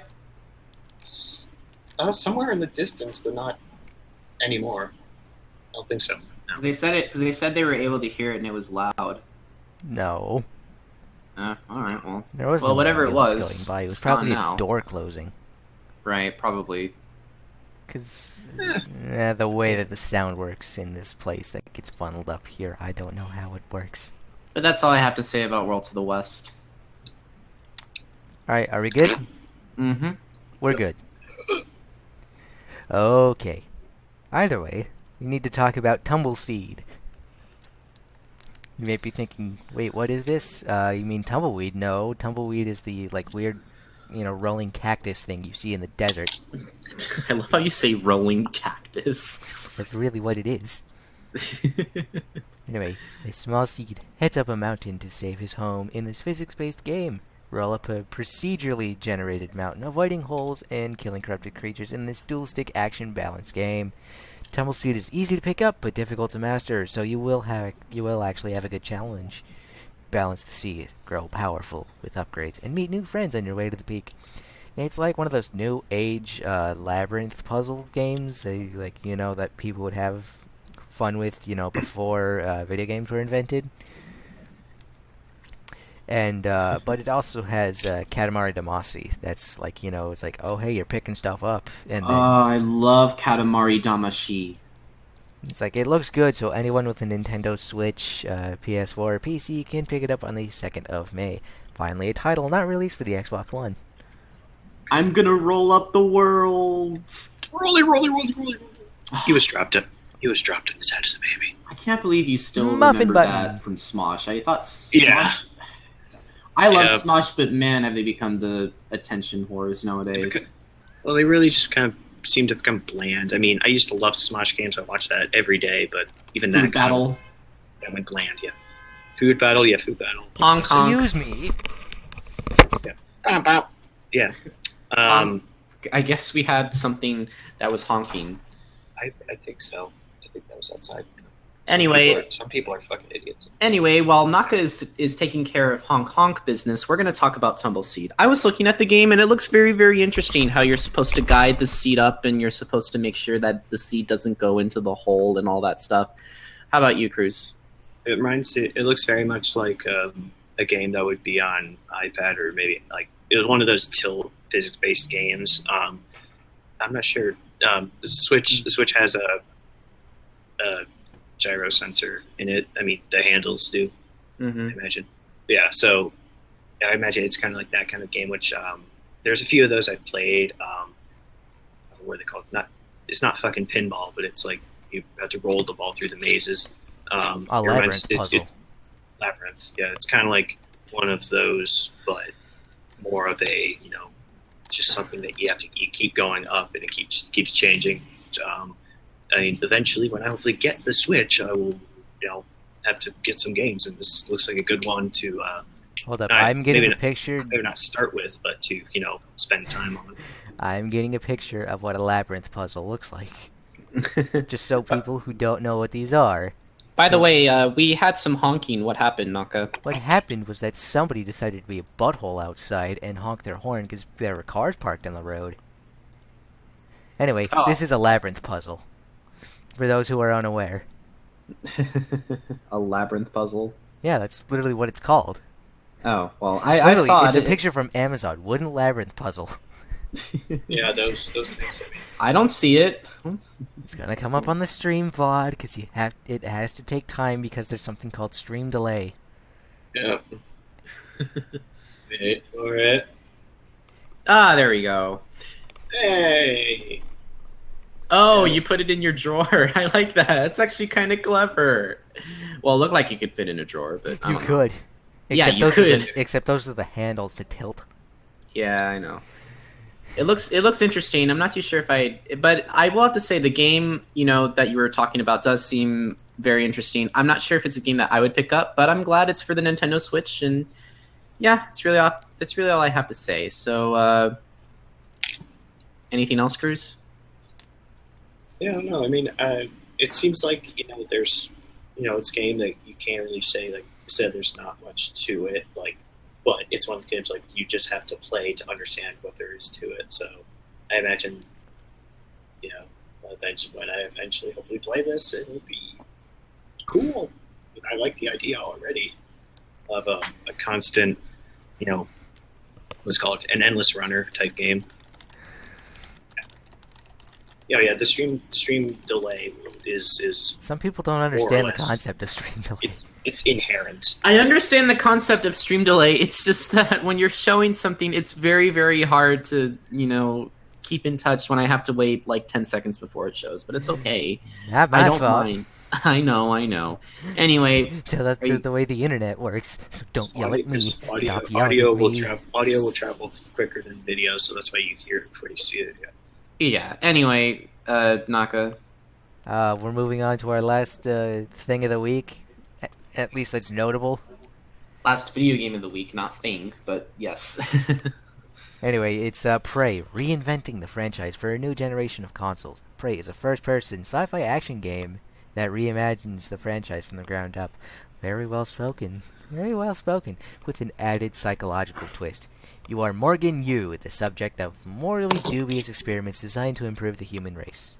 Somewhere in the distance, but not anymore. I don't think so. No.
They said they were able to hear it and it was loud.
No.
All right. Well,
There was
whatever it was,
going by. It was
it's gone
probably
now.
a door closing.
Right. Probably.
Because the way that the sound works in this place that gets funneled up here, I don't know how it works.
But that's all I have to say about World to the West.
Alright, are we good?
Mm-hmm.
We're good. Okay. Either way, we need to talk about TumbleSeed. You may be thinking, wait, what is this? You mean tumbleweed? No, tumbleweed is the weird, rolling cactus thing you see in the desert.
I love how you say rolling cactus.
That's really what it is. Anyway, a small seed heads up a mountain to save his home in this physics-based game. Roll up a procedurally generated mountain, avoiding holes and killing corrupted creatures in this dual-stick action balance game. TumbleSeed is easy to pick up, but difficult to master, so you will actually have a good challenge. Balance the seed, grow powerful with upgrades, and meet new friends on your way to the peak. It's like one of those new age labyrinth puzzle games that people would have fun with, before video games were invented. And but it also has Katamari Damacy. That's it's like, oh hey, you're picking stuff up, and then
I love Katamari Damacy.
it's like it looks good, so anyone with a Nintendo Switch, PS4, or PC can pick it up on the 2nd of May. Finally, a title not released for the Xbox One.
I'm gonna roll up the world.
Rolly. He was dropped in his head as a baby.
I can't believe you still
Muffin
remember
button.
that from Smosh. I thought Smosh...
Yeah.
I love
Yeah.
Smosh, but man, have they become the attention whores nowadays.
Well, they really just kind of seem to become bland. I mean, I used to love Smosh games. I watched that every day, but even
Food
that
Battle.
That went bland. Yeah, Food Battle.
Hong Kong.
Excuse me.
Yeah.
I guess we had something that was honking.
I think so. I think that was outside.
Anyway,
Some people are fucking idiots.
Anyway, while Naka is taking care of honk business, we're going to talk about TumbleSeed. I was looking at the game, and it looks very, very interesting how you're supposed to guide the seed up, and you're supposed to make sure that the seed doesn't go into the hole and all that stuff. How about you, Krüz?
It looks very much like a game that would be on iPad, or maybe it was one of those physics-based games. I'm not sure. The Switch has a gyro sensor in it. I mean, the handles do.
Mm-hmm.
I imagine. Yeah, so I imagine it's kind of like that kind of game. Which there's a few of those I've played. What are they called? It's not fucking pinball, but it's like you have to roll the ball through the mazes.
Labyrinth puzzle.
It's Labyrinth. Yeah, it's kind of like one of those, but more of a just something that you keep going up, and it keeps changing. I mean, eventually, when I hopefully get the Switch, I will, have to get some games, and this looks like a good one to
Hold up, I'm getting
maybe
a picture.
maybe not start with, but to spend time on.
I'm getting a picture of what a labyrinth puzzle looks like. Just so people who don't know what these are.
By the way, we had some honking. What happened, Naka?
What happened was that somebody decided to be a butthole outside and honk their horn because there were cars parked on the road. Anyway, this is a labyrinth puzzle. For those who are unaware.
A labyrinth puzzle?
Yeah, that's literally what it's called.
Oh, well, I
Literally,
saw
it's
it.
a picture from Amazon. Wooden labyrinth puzzle.
Yeah, those things.
I don't see it.
It's gonna come up on the stream VOD because it has to take time because there's something called stream delay.
Yeah. Wait for it.
Ah, there we go.
Hey.
Oh, you put it in your drawer. I like that. That's actually kind of clever. Well, it looked like you could fit in a drawer, but I
You
don't know.
could.
Yeah, you
those
could.
Except those are the handles to tilt.
Yeah, I know. It looks interesting. I'm not too sure but I will have to say the game, that you were talking about does seem very interesting. I'm not sure if it's a game that I would pick up, but I'm glad it's for the Nintendo Switch, and yeah, it's really all I have to say. So, anything else, Krüz?
Yeah, no, I mean, it seems like there's it's a game that you can't really say, like you said, there's not much to it, but it's one of those games like you just have to play to understand what there is to it. So I imagine, eventually when I hopefully play this, it'll be cool. I like the idea already of a constant, what's called an endless runner type game. Yeah, the stream delay is
Some people don't understand the
less.
concept of stream delay.
it's inherent.
I understand the concept of stream delay. It's just that when you're showing something, it's very, very hard to, keep in touch when I have to wait like 10 seconds before it shows. But it's okay.
Not
I
my
don't
fault.
mind. I know. Anyway,
That's the way the internet works. So don't yell at me. Stop yelling
Audio
at me.
audio will travel quicker than video, so that's why you hear it before you see it.
yeah. Anyway, Naka.
We're moving on to our last thing of the week. At least that's notable.
Last video game of the week, not thing, but yes.
Anyway, it's Prey, reinventing the franchise for a new generation of consoles. Prey is a first-person sci-fi action game that reimagines the franchise from the ground up. Very well spoken, with an added psychological twist. You are Morgan Yu, the subject of morally dubious experiments designed to improve the human race.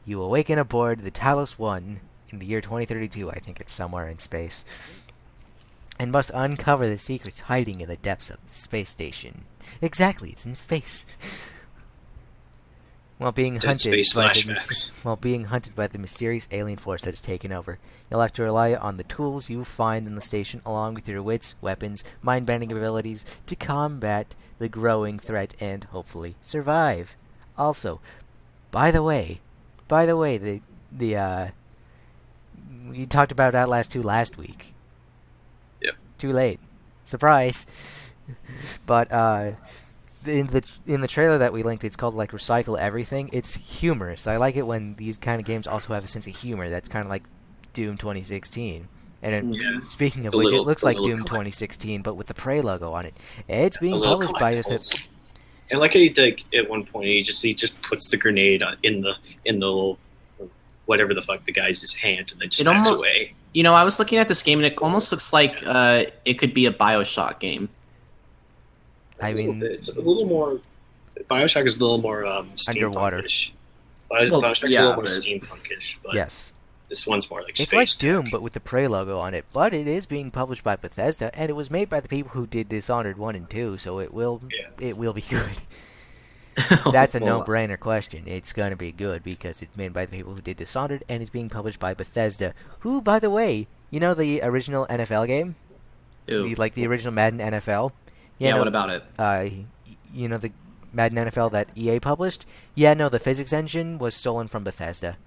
You awaken aboard the Talos 1 in the year 2032, I think it's somewhere in space, and must uncover the secrets hiding in the depths of the space station. Exactly, it's in space. While being hunted by the mysterious alien force that has taken over, you'll have to rely on the tools you find in the station, along with your wits, weapons, mind-bending abilities, to combat the growing threat and hopefully survive. Also, by the way, we talked about Outlast 2 last week.
Yep.
Too late. Surprise. But in the trailer that we linked, it's called like Recycle Everything. It's humorous. I like it when these kind of games also have a sense of humor. That's kind of like Doom 2016. And speaking of which, it looks like Doom 2016, but with the Prey logo on it. It's being published by the.
And like at one point, he just puts the grenade in the little whatever the fuck the guy's his hand, and then just backs away.
I was looking at this game, and it almost looks like it could be a BioShock game.
I mean,
it's a little more. BioShock is a little more
underwater.
steampunkish. BioShock is a little more steampunkish, but
yes,
this one's more like
it's
space
like
tech.
Doom, but with the Prey logo on it. But it is being published by Bethesda, and it was made by the people who did Dishonored 1 and 2, so it will be good. That's a no-brainer question. It's going to be good because it's made by the people who did Dishonored, and it's being published by Bethesda, who, by the way, the original NFL game? The original Madden NFL?
Yeah, what about it?
The Madden NFL that EA published? Yeah, no, the physics engine was stolen from Bethesda.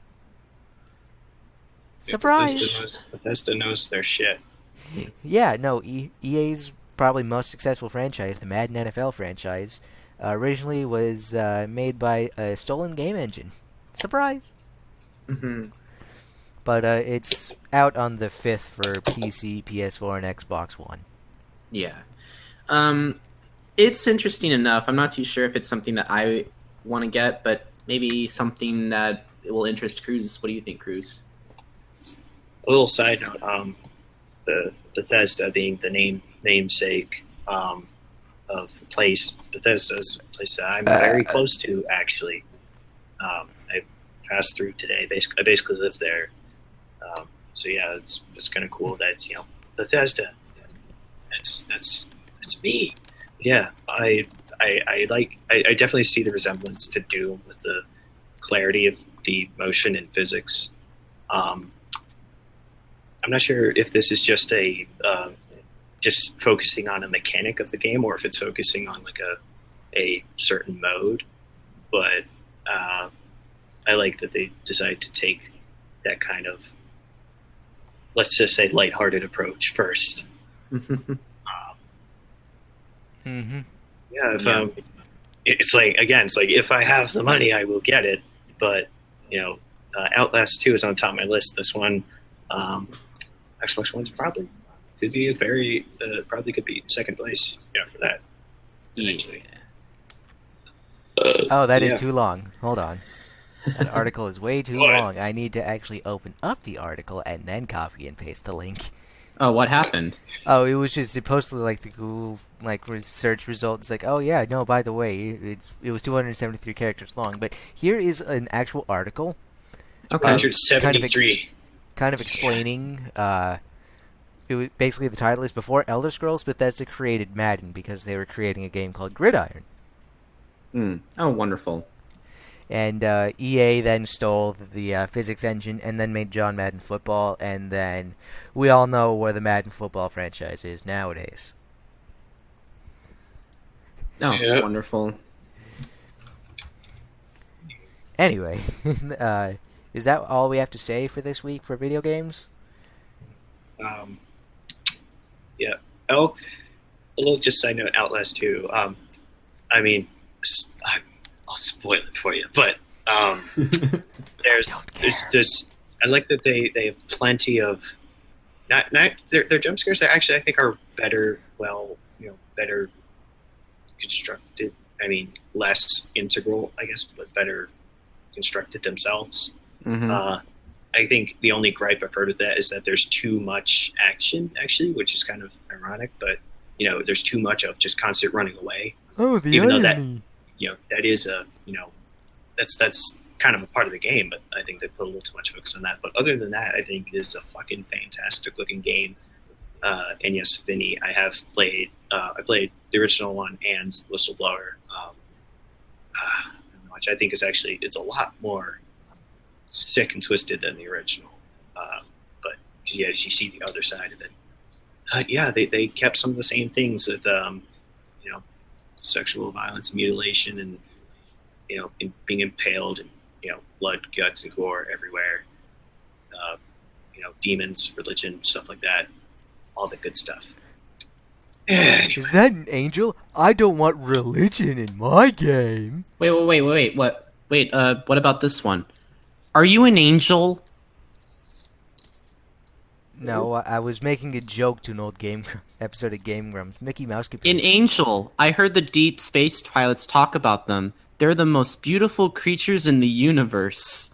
Surprise!
Bethesda knows their shit.
Yeah, no, EA's probably most successful franchise, the Madden NFL franchise, originally was made by a stolen game engine. Surprise!
Mm-hmm.
But it's out on the 5th for PC, PS4, and Xbox One.
Yeah. It's interesting enough. I'm not too sure if it's something that I want to get, but maybe something that will interest Krüz. What do you think, Krüz?
A little side note: the Bethesda being the namesake of the place. Bethesda's a place that I'm very close to. Actually, I passed through today. I basically live there. So yeah, it's kind of cool that it's Bethesda. That's me. Yeah, I definitely see the resemblance to Doom with the clarity of the motion and physics. I'm not sure if this is just just focusing on a mechanic of the game, or if it's focusing on like a certain mode. But I like that they decided to take that kind of, let's just say, lighthearted approach first. Yeah, it's like if I have the money, I will get it. But Outlast 2 is on top of my list. This one, Xbox One's probably could be could be second place. For that. Eventually.
That is too long. Hold on. That article is way too long. I need to actually open up the article and then copy and paste the link.
Oh, what happened?
Oh, it was just, it posted like the Google search results. Like, oh yeah, no, by the way, it was 273 characters long. But here is an actual article.
Okay.
173.
Kind of explaining. It was, basically, the title is Before Elder Scrolls, Bethesda created Madden because they were creating a game called Gridiron.
Oh, wonderful.
And EA then stole the physics engine and then made John Madden Football, and then we all know where the Madden Football franchise is nowadays.
Oh,
Yep.
Wonderful.
Anyway, is that all we have to say for this week for video games?
Yeah. Oh, a little just side note: Outlast 2. I mean, I'll spoil it for you, but there's I like that they have plenty of not their jump scares that actually I think are better better constructed. I mean, less integral, I guess, but better constructed themselves. I think the only gripe I've heard with that is that there's too much action, actually, which is kind of ironic. But there's too much of just constant running away.
Oh, the
Even
irony.
Though that is that's kind of a part of the game. But I think they put a little too much focus on that. But other than that, I think it is a fucking fantastic looking game. And yes, Vinny, I played the original one and Whistleblower, which I think is it's a lot more sick and twisted than the original. But as you see the other side of it, they kept some of the same things with sexual violence, mutilation, and being impaled, and blood, guts, and gore everywhere. Demons, religion, stuff like that, all the good stuff. Anyway.
Is that an angel? I don't want religion in my game.
Wait. What? Wait. What about this one? Are you an angel?
No, I was making a joke to an old game episode of Game Grumps. Mickey Mouse could be
An angel. I heard the deep space pilots talk about them. They're the most beautiful creatures in the universe.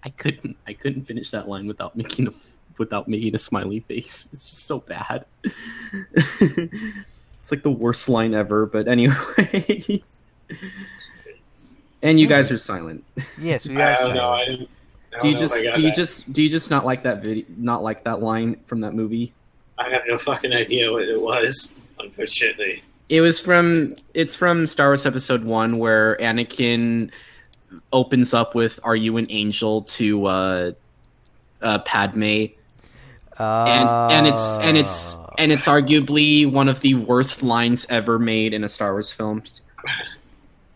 I couldn't finish that line without making a smiley face. It's just so bad. It's like the worst line ever. But anyway. And you guys are silent.
Yes, we are.
Do you just not like that video? Not like that line from that movie?
I have no fucking idea what it was, unfortunately.
It's from Star Wars Episode 1, where Anakin opens up with "Are you an angel?" to Padme, and it's arguably one of the worst lines ever made in a Star Wars film.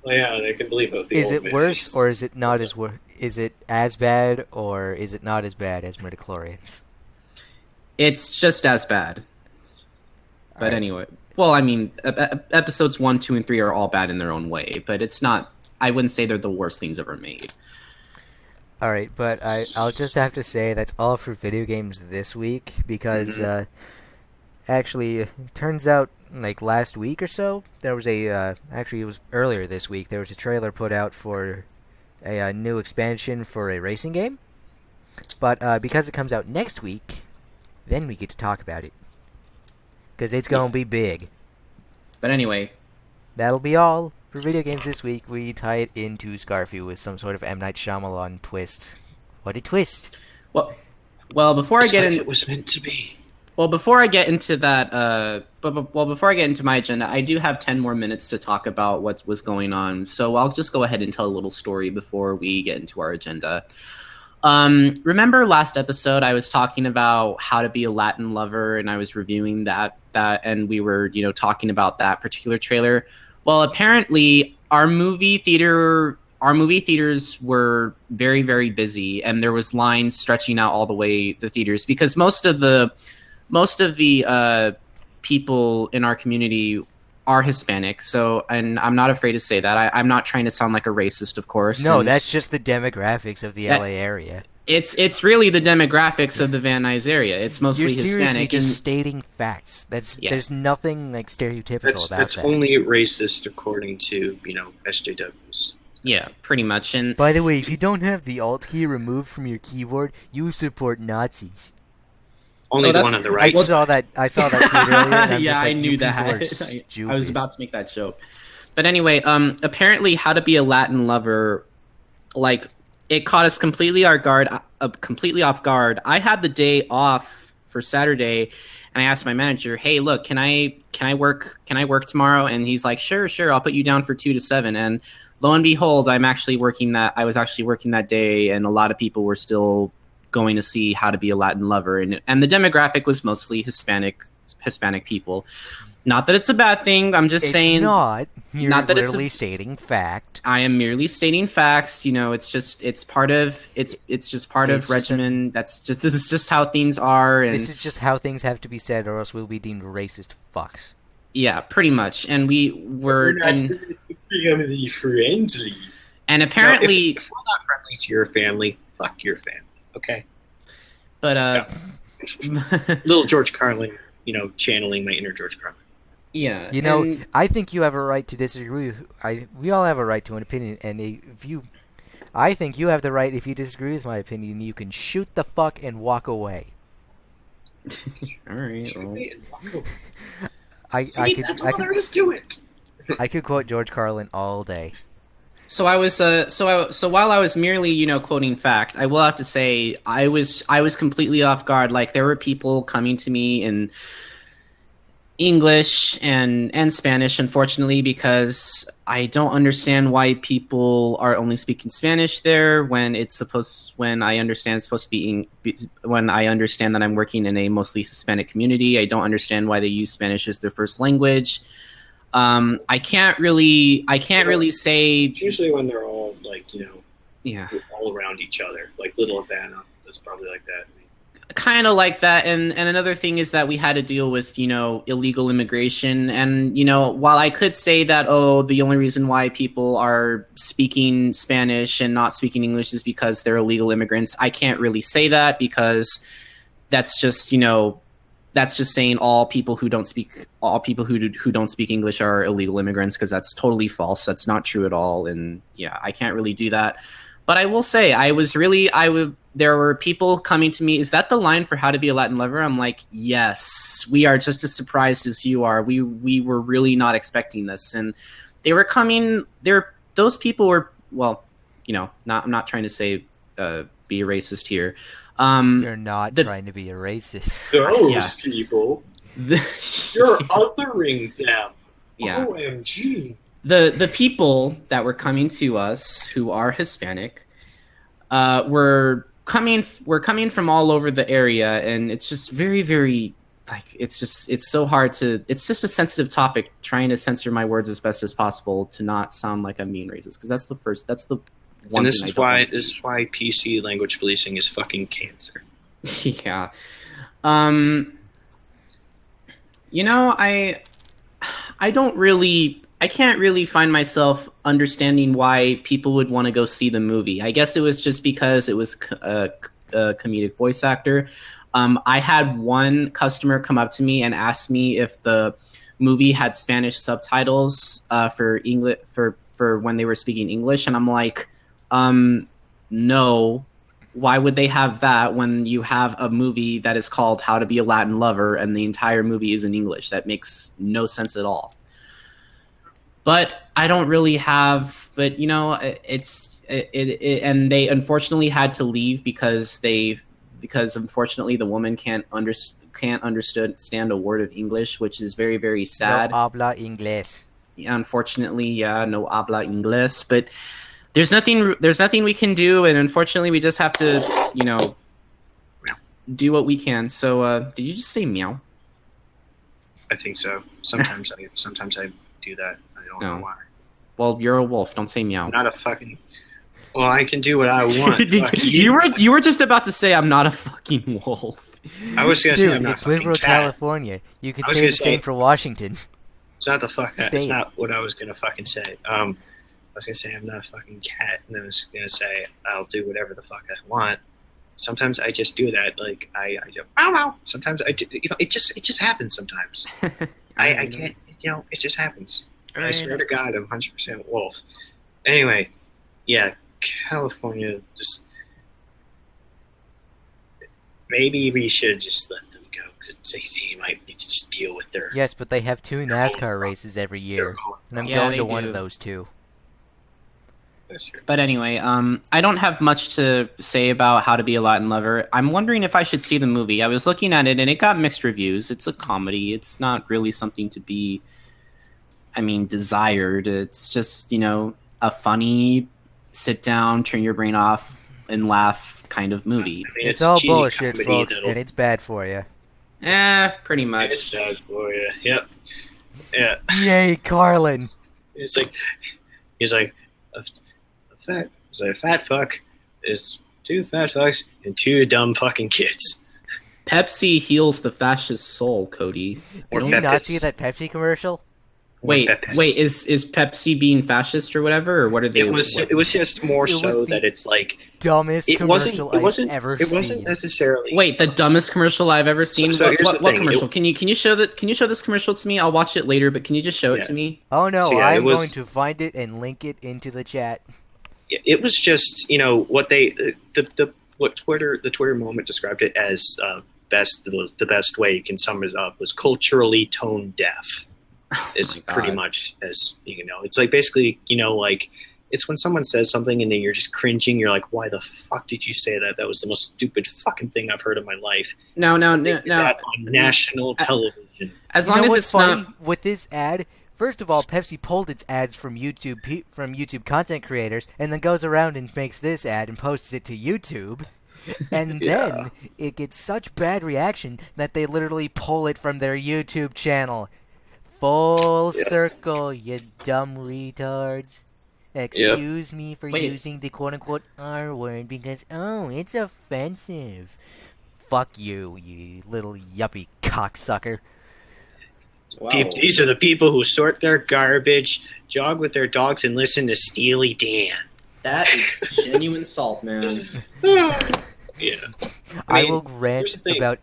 Well, yeah, I can believe it.
Is it worse, or is it not as worse? Is it as bad, or is it not as bad as midichlorians?
It's just as bad. But
Right.
anyway, well, I mean, episodes 1, 2, and 3 are all bad in their own way, but it's not. I wouldn't say they're the worst things ever made.
All right, but I'll just have to say that's all for video games this week because Actually, it turns out, like last week or so, there was actually it was earlier this week, there was a trailer put out for a new expansion for a racing game. But because it comes out next week, then we get to talk about it. Because it's going to be big.
But anyway,
That'll be all for video games this week. We tie it into Scarfy with some sort of M. Night Shyamalan twist. What a twist!
well, before I get in,
it was meant to be.
well, before I get into that, before I get into my agenda, I do have 10 more minutes to talk about what was going on. So I'll just go ahead and tell a little story before we get into our agenda. Remember last episode I was talking about how to be a Latin lover, and I was reviewing that, and we were, talking about that particular trailer. Well, apparently our movie theaters were very, very busy, and there was lines stretching out all the way the theaters because most of the people in our community are Hispanic. So, and I'm not afraid to say that. I'm not trying to sound like a racist, of course.
No,
and
that's just the demographics of the LA area.
It's really the demographics of the Van Nuys area. It's mostly
You're seriously
Hispanic.
just stating facts. There's nothing like stereotypical about
That's
that.
only racist according to SJWs.
Yeah, pretty much. And
By the way, if you don't have the Alt key removed from your keyboard, you support Nazis.
Only
Oh,
the
that's-
one on the
I
right.
saw that tweet earlier. And I'm
yeah,
just like,
I knew
you
that.
people are stupid.
I was about to make that joke. But anyway, apparently How to Be a Latin Lover, like, it caught us completely off guard. I had the day off for Saturday, and I asked my manager, "Hey, look, can I work tomorrow?" And he's like, "Sure, I'll put you down for 2 to 7." And lo and behold, I was actually working that day, and a lot of people were still going to see How to Be a Latin Lover, and the demographic was mostly Hispanic people. Not that it's a bad thing. I'm just saying.
It's not. You're
not that it's
literally stating fact.
I am merely stating facts. It's part of regimen. This is just how things are, and
This is just how things have to be said, or else we'll be deemed racist fucks.
yeah, pretty much. And we're
family friendly.
and apparently,
if we're not friendly to your family, fuck your family. Okay.
but
Little George Carlin, channeling my inner George Carlin.
yeah,
You I think you have a right to disagree with. We all have a right to an opinion, and I think you have the right. If you disagree with my opinion, you can shoot the fuck and walk away.
all right. Well,
That's all there is to it.
I could quote George Carlin all day.
So I was so while I was merely quoting fact, I will have to say I was completely off guard. Like, there were people coming to me in English and Spanish, unfortunately, because I don't understand why people are only speaking Spanish there when I understand that I'm working in a mostly Hispanic community. I don't understand why they use Spanish as their first language. I can't really say.
It's usually when they're all
yeah,
all around each other, like Little Havana. That's probably like that.
kind of like that. And another thing is that we had to deal with illegal immigration, and while I could say that the only reason why people are speaking Spanish and not speaking English is because they're illegal immigrants, I can't really say that, because that's just saying all people who don't speak English are illegal immigrants, because that's totally false. That's not true at all. And yeah, I can't really do that. But I will say, there were people coming to me, "Is that the line for How to Be a Latin Lover?" I'm like, yes, we are just as surprised as you are. We were really not expecting this. And they were coming those people were, well, I'm not trying to say be a racist here.
You're not trying to be a racist.
Those people, you're othering them.
Yeah.
OMG.
The people that were coming to us who are Hispanic were coming from all over the area, and it's just very, very, it's so hard to, it's just a sensitive topic, trying to censor my words as best as possible to not sound like I'm being racist, because that's the one
And this
thing
is why PC language policing is fucking cancer.
yeah. I can't really find myself understanding why people would want to go see the movie. I guess it was just because it was
comedic voice actor. I had one customer come up to me and ask me if the movie had Spanish subtitles for English for when they were speaking English, and I'm like, no. Why would they have that when you have a movie that is called How to Be a Latin Lover and the entire movie is in English? That makes no sense at all. But I don't really have. But and they unfortunately had to leave because unfortunately the woman can't understand a word of English, which is very, very sad.
No habla inglés.
Unfortunately, no habla inglés, but there's nothing we can do, and unfortunately we just have to, do what we can. So, did you just say meow?
I think so. Sometimes I do that. I don't know why.
Well, you're a wolf. Don't say meow.
I'm not a fucking. Well, I can do what I want.
You were just about to say I'm not a fucking wolf.
I was gonna say I'm not.
It's liberal California. You could say the same for Washington.
It's not the fuck. That's not what I was gonna fucking say. I was gonna say I'm not a fucking cat, and I was gonna say I'll do whatever the fuck I want. Sometimes I just do that, like I just meow meow. Sometimes I do, it just happens. Sometimes I can't, it just happens. I swear to God, I'm 100% wolf. Anyway, yeah, California, just maybe we should just let them go because they might need to just deal with their.
Yes, but they have 2 NASCAR races every year, and I'm going to one of those 2.
But anyway, I don't have much to say about How to Be a Latin Lover. I'm wondering if I should see the movie. I was looking at it, and it got mixed reviews. It's a comedy. It's not really something to be, desired. It's just, a funny, sit down, turn your brain off, and laugh kind of movie.
It's all bullshit, folks, and it's bad for you.
Pretty much.
It's bad for you. Yep. Yeah.
Yay, Carlin.
He's like. A fat fuck is 2 fat fucks and 2 dumb fucking kids.
Pepsi heals the fascist soul, Cody.
Did you not see that Pepsi commercial?
Wait, is Pepsi being fascist or whatever, or what are they?
It was just more so that it's like
dumbest commercial I've ever seen.
It wasn't necessarily.
Wait, the dumbest commercial I've ever seen.
So
what commercial? Can you show this commercial to me? I'll watch it later, but can you just show it to me?
Oh no, I'm going to find it and link it into the chat.
It was just what the Twitter moment described it as the best way you can sum it up was culturally tone deaf. It's pretty much as it's like basically like it's when someone says something and then you're just cringing. You're like, why the fuck did you say that? That was the most stupid fucking thing I've heard in my life.
No.
That on national television.
As long as it's
funny
not
with this ad. First of all, Pepsi pulled its ads from YouTube content creators, and then goes around and makes this ad and posts it to YouTube. And then it gets such bad reaction that they literally pull it from their YouTube channel. Full circle, you dumb retards. Excuse me for using the quote-unquote R word because, it's offensive. Fuck you, you little yuppie cocksucker.
Wow.
These are the people who sort their garbage, jog with their dogs, and listen to Steely Dan.
That is genuine salt, man.
Yeah.
I will rant about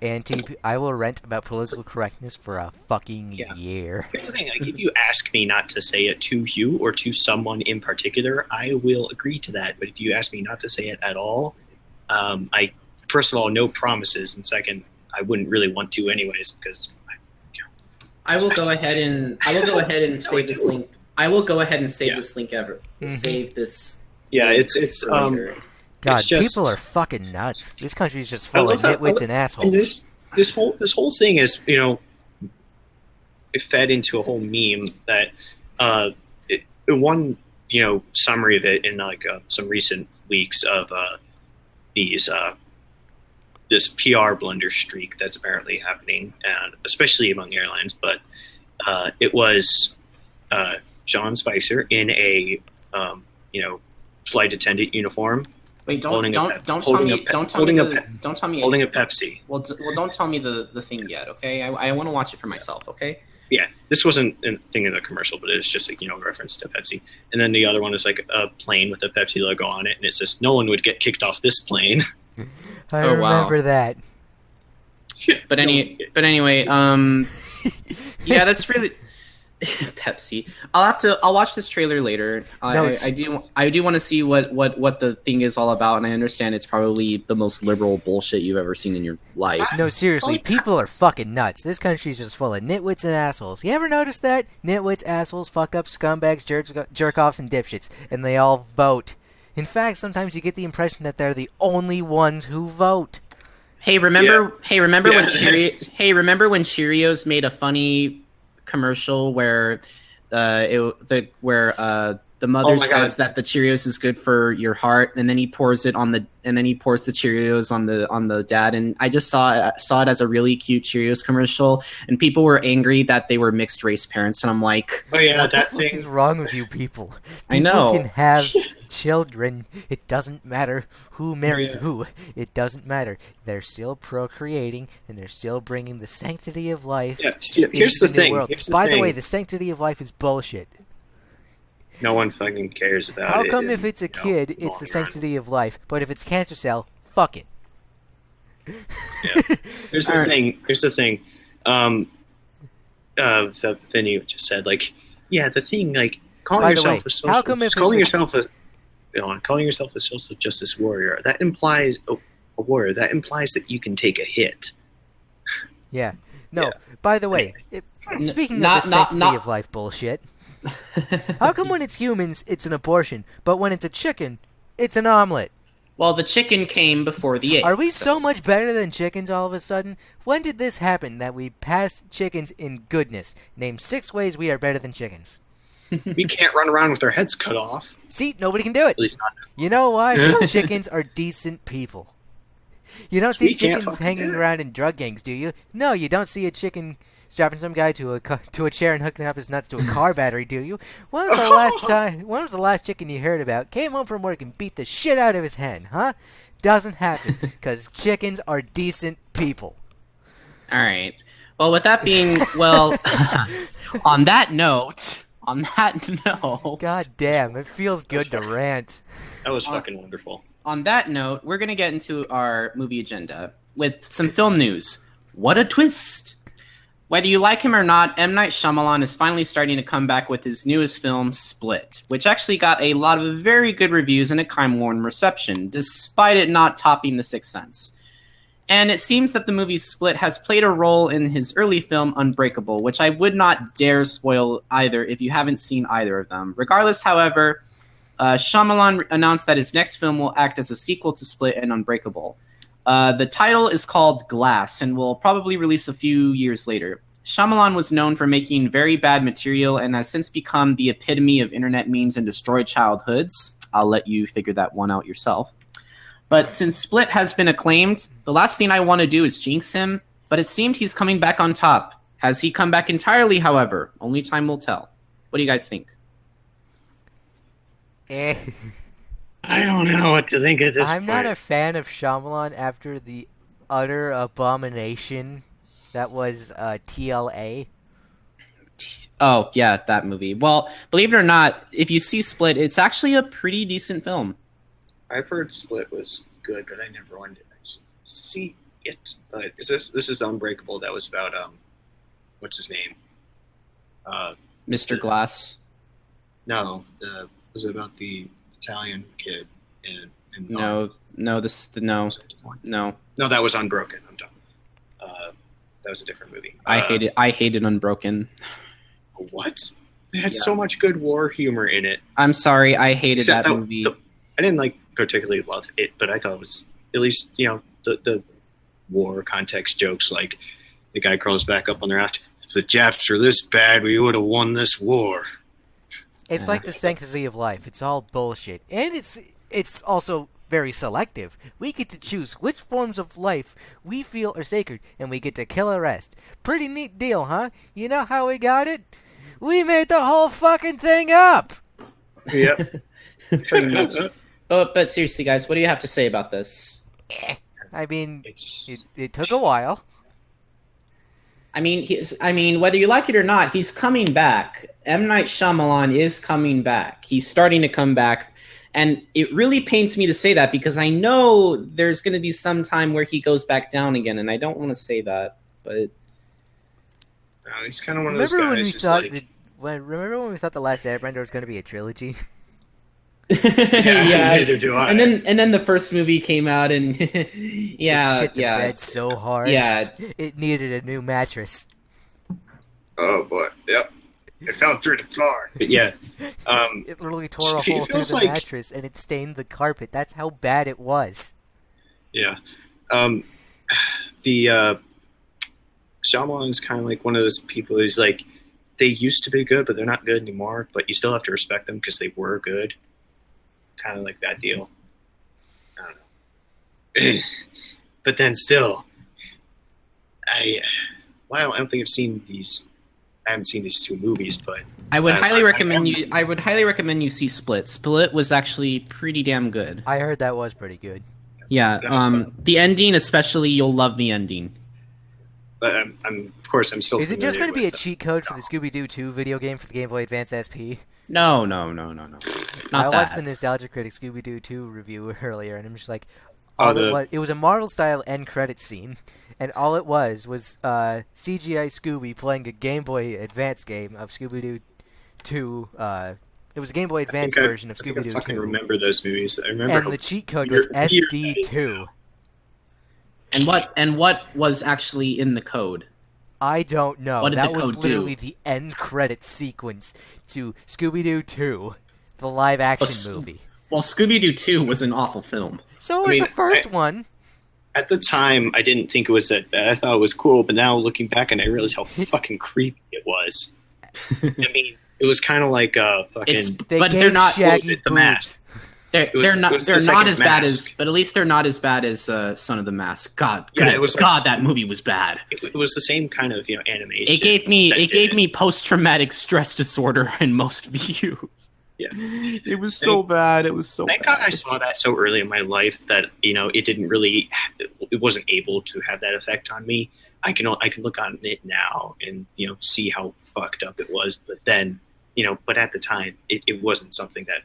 political correctness for a fucking year.
Here's the thing: like, if you ask me not to say it to you or to someone in particular, I will agree to that. But if you ask me not to say it at all, I first of all, no promises, and second, I wouldn't really want to anyways because.
I will go ahead and save this link. I will go ahead and save this link ever. Save this.
Yeah, it's
God,
it's just,
people are fucking nuts. This country is just full of nitwits and assholes.
This whole thing is, it fed into a whole meme that one summary of it in some recent weeks of this PR blunder streak that's apparently happening, and especially among airlines. But it was John Spicer in a flight attendant uniform.
Wait, don't tell me a
Pepsi.
Well, don't tell me the thing yet, okay? I want to watch it for myself, okay?
Yeah, this wasn't a thing in the commercial, but it's just a reference to Pepsi. And then the other one is like a plane with a Pepsi logo on it, and it says, "No one would get kicked off this plane."
I
Oh, wow.
remember that.
But anyway, yeah, that's really Pepsi. I'll watch this trailer later. I do want to see what the thing is all about, and I understand it's probably the most liberal bullshit you've ever seen in your life.
No, seriously, people are fucking nuts. This country's just full of nitwits and assholes. You ever notice that? Nitwits, assholes, fuck-ups, scumbags, jerk-offs, and dipshits. And they all vote. In fact, sometimes you get the impression that they're the only ones who vote.
Remember when Cheerios made a funny commercial where the mother says that the Cheerios is good for your heart, and then he pours the Cheerios on the dad, and I just saw it as a really cute Cheerios commercial, and people were angry that they were mixed race parents, and I'm like,
oh yeah, that
what
thing
is wrong with you people?
I know.
People can have children. It doesn't matter who marries who. It doesn't matter. They're still procreating, and they're still bringing the sanctity of life.
Yeah, here's the thing.
By the way, the sanctity of life is bullshit.
No one fucking cares about it.
How come if it's a kid, it's the sanctity of life, but if it's cancer cell, fuck it?
Yeah. Here's the thing. The thing you just said, like, yeah, the thing, like, calling yourself a social justice warrior, that implies a warrior. That implies that you can take a hit.
Yeah. No. Yeah. By the way, speaking of the sanctity of life bullshit. How come when it's humans, it's an abortion, but when it's a chicken, it's an omelet?
Well, the chicken came before the egg.
Are we so much better than chickens all of a sudden? When did this happen that we passed chickens in goodness? Name 6 ways we are better than chickens.
We can't run around with our heads cut off.
See, nobody can do it.
At least not.
You know why? Because chickens are decent people. You don't see chickens hanging around in drug gangs, do you? No, you don't see a chicken strapping some guy to a chair and hooking up his nuts to a car battery, do you? When was the last chicken you heard about came home from work and beat the shit out of his hen, huh? Doesn't happen, because chickens are decent people.
All right. Well, with that being, on that note... God
damn, it feels good to rant.
That was fucking wonderful.
On that note, we're going to get into our movie agenda with some film news. What a twist! Whether you like him or not, M. Night Shyamalan is finally starting to come back with his newest film, Split, which actually got a lot of very good reviews and a kind-warm reception, despite it not topping The Sixth Sense. And it seems that the movie Split has played a role in his early film Unbreakable, which I would not dare spoil either if you haven't seen either of them. Regardless, however, Shyamalan announced that his next film will act as a sequel to Split and Unbreakable. The title is called Glass and will probably release a few years later. Shyamalan was known for making very bad material and has since become the epitome of internet memes and destroyed childhoods. I'll let you figure that one out yourself. But since Split has been acclaimed, the last thing I want to do is jinx him, but it seemed he's coming back on top. Has he come back entirely, however? Only time will tell. What do you guys think?
I don't know what to think at this point.
I'm not a fan of Shyamalan after the utter abomination that was TLA.
Oh, yeah, that movie. Well, believe it or not, if you see Split, it's actually a pretty decent film.
I've heard Split was good, but I never wanted to actually see it. But this is Unbreakable. That was about what's his name?
Mr. Glass.
No, was it about the Italian kid?
No,
that was Unbroken. I'm done. That was a different movie.
I hated Unbroken.
What? It had so much good war humor in it.
I'm sorry, I hated that movie.
I didn't particularly love it, but I thought it was at least, the war context jokes, like the guy crawls back up on the raft. If the Japs were this bad, we would have won this war.
It's like the sanctity of life. It's all bullshit. And it's also very selective. We get to choose which forms of life we feel are sacred, and we get to kill the rest. Pretty neat deal, huh? You know how we got it? We made the whole fucking thing up!
Yep.
Pretty much. But seriously, guys, what do you have to say about this?
I mean, it took a while.
I mean, whether you like it or not, he's coming back. M. Night Shyamalan is coming back. He's starting to come back. And it really pains me to say that because I know there's going to be some time where he goes back down again, and I don't want to say that, but
He's kind of one of those
Remember
guys
when we
who's
thought
like,
remember when we thought the Last Airbender was going to be a trilogy?
neither do I.
And then the first movie came out, and
It shit the bed so hard.
Yeah,
It needed a new mattress.
Oh boy, yep. It fell through the floor. But yeah,
It literally tore a
it
hole through
feels
the
like-
mattress, and it stained the carpet. That's how bad it was.
yeah. The Shyamalan is kind of like one of those people who's like, they used to be good, but they're not good anymore. But you still have to respect them because they were good. Kind of like that deal. I don't know. But then still, I don't think I've seen these. I haven't seen these two movies, but
I would highly recommend
I'm-
you. I would highly recommend you see Split. Split was actually pretty damn good.
I heard that was pretty good.
Yeah, the ending especially, you'll love the ending.
But of course, I'm still.
Is it just
going to
be a cheat code for the Scooby-Doo 2 video game for the Game Boy Advance SP?
No.
I
Not
watched
that.
the Nostalgia Critic Scooby-Doo 2 review earlier, and I'm just like, it was a Marvel-style end credit scene, and all it was CGI Scooby playing a Game Boy Advance game of Scooby-Doo 2. It was a Game Boy Advance version of
I
Scooby-Doo
fucking
2.
remember those movies. I remember.
And the cheat code was SD2.
And what was actually in the code?
I don't know.
What did
That
the
was
code do?
literally the end credit sequence to Scooby-Doo 2, the live-action movie.
Well, Scooby-Doo 2 was an awful film.
So was the first one.
At the time, I didn't think it was that bad. I thought it was cool, but now looking back, and I realize how fucking creepy it was. I mean, it was kind of like fucking.
They
But
gave
they're not
Shaggy
the mask.
boobs.
They're
was-
they're not
it was
they're
the
not
second
as bad as,
Mask.
but at least they're not as bad as Son of the Mask. God,
Yeah,
good
it was like-
God, that movie was bad.
It was the same kind of animation.
It gave me
that did it.
post traumatic stress disorder in most views.
Yeah.
It was so bad. It was so
Thank
bad.
God I saw that so early in my life that it didn't really, it wasn't able to have that effect on me. I can look on it now and see how fucked up it was. But then but at the time it wasn't something that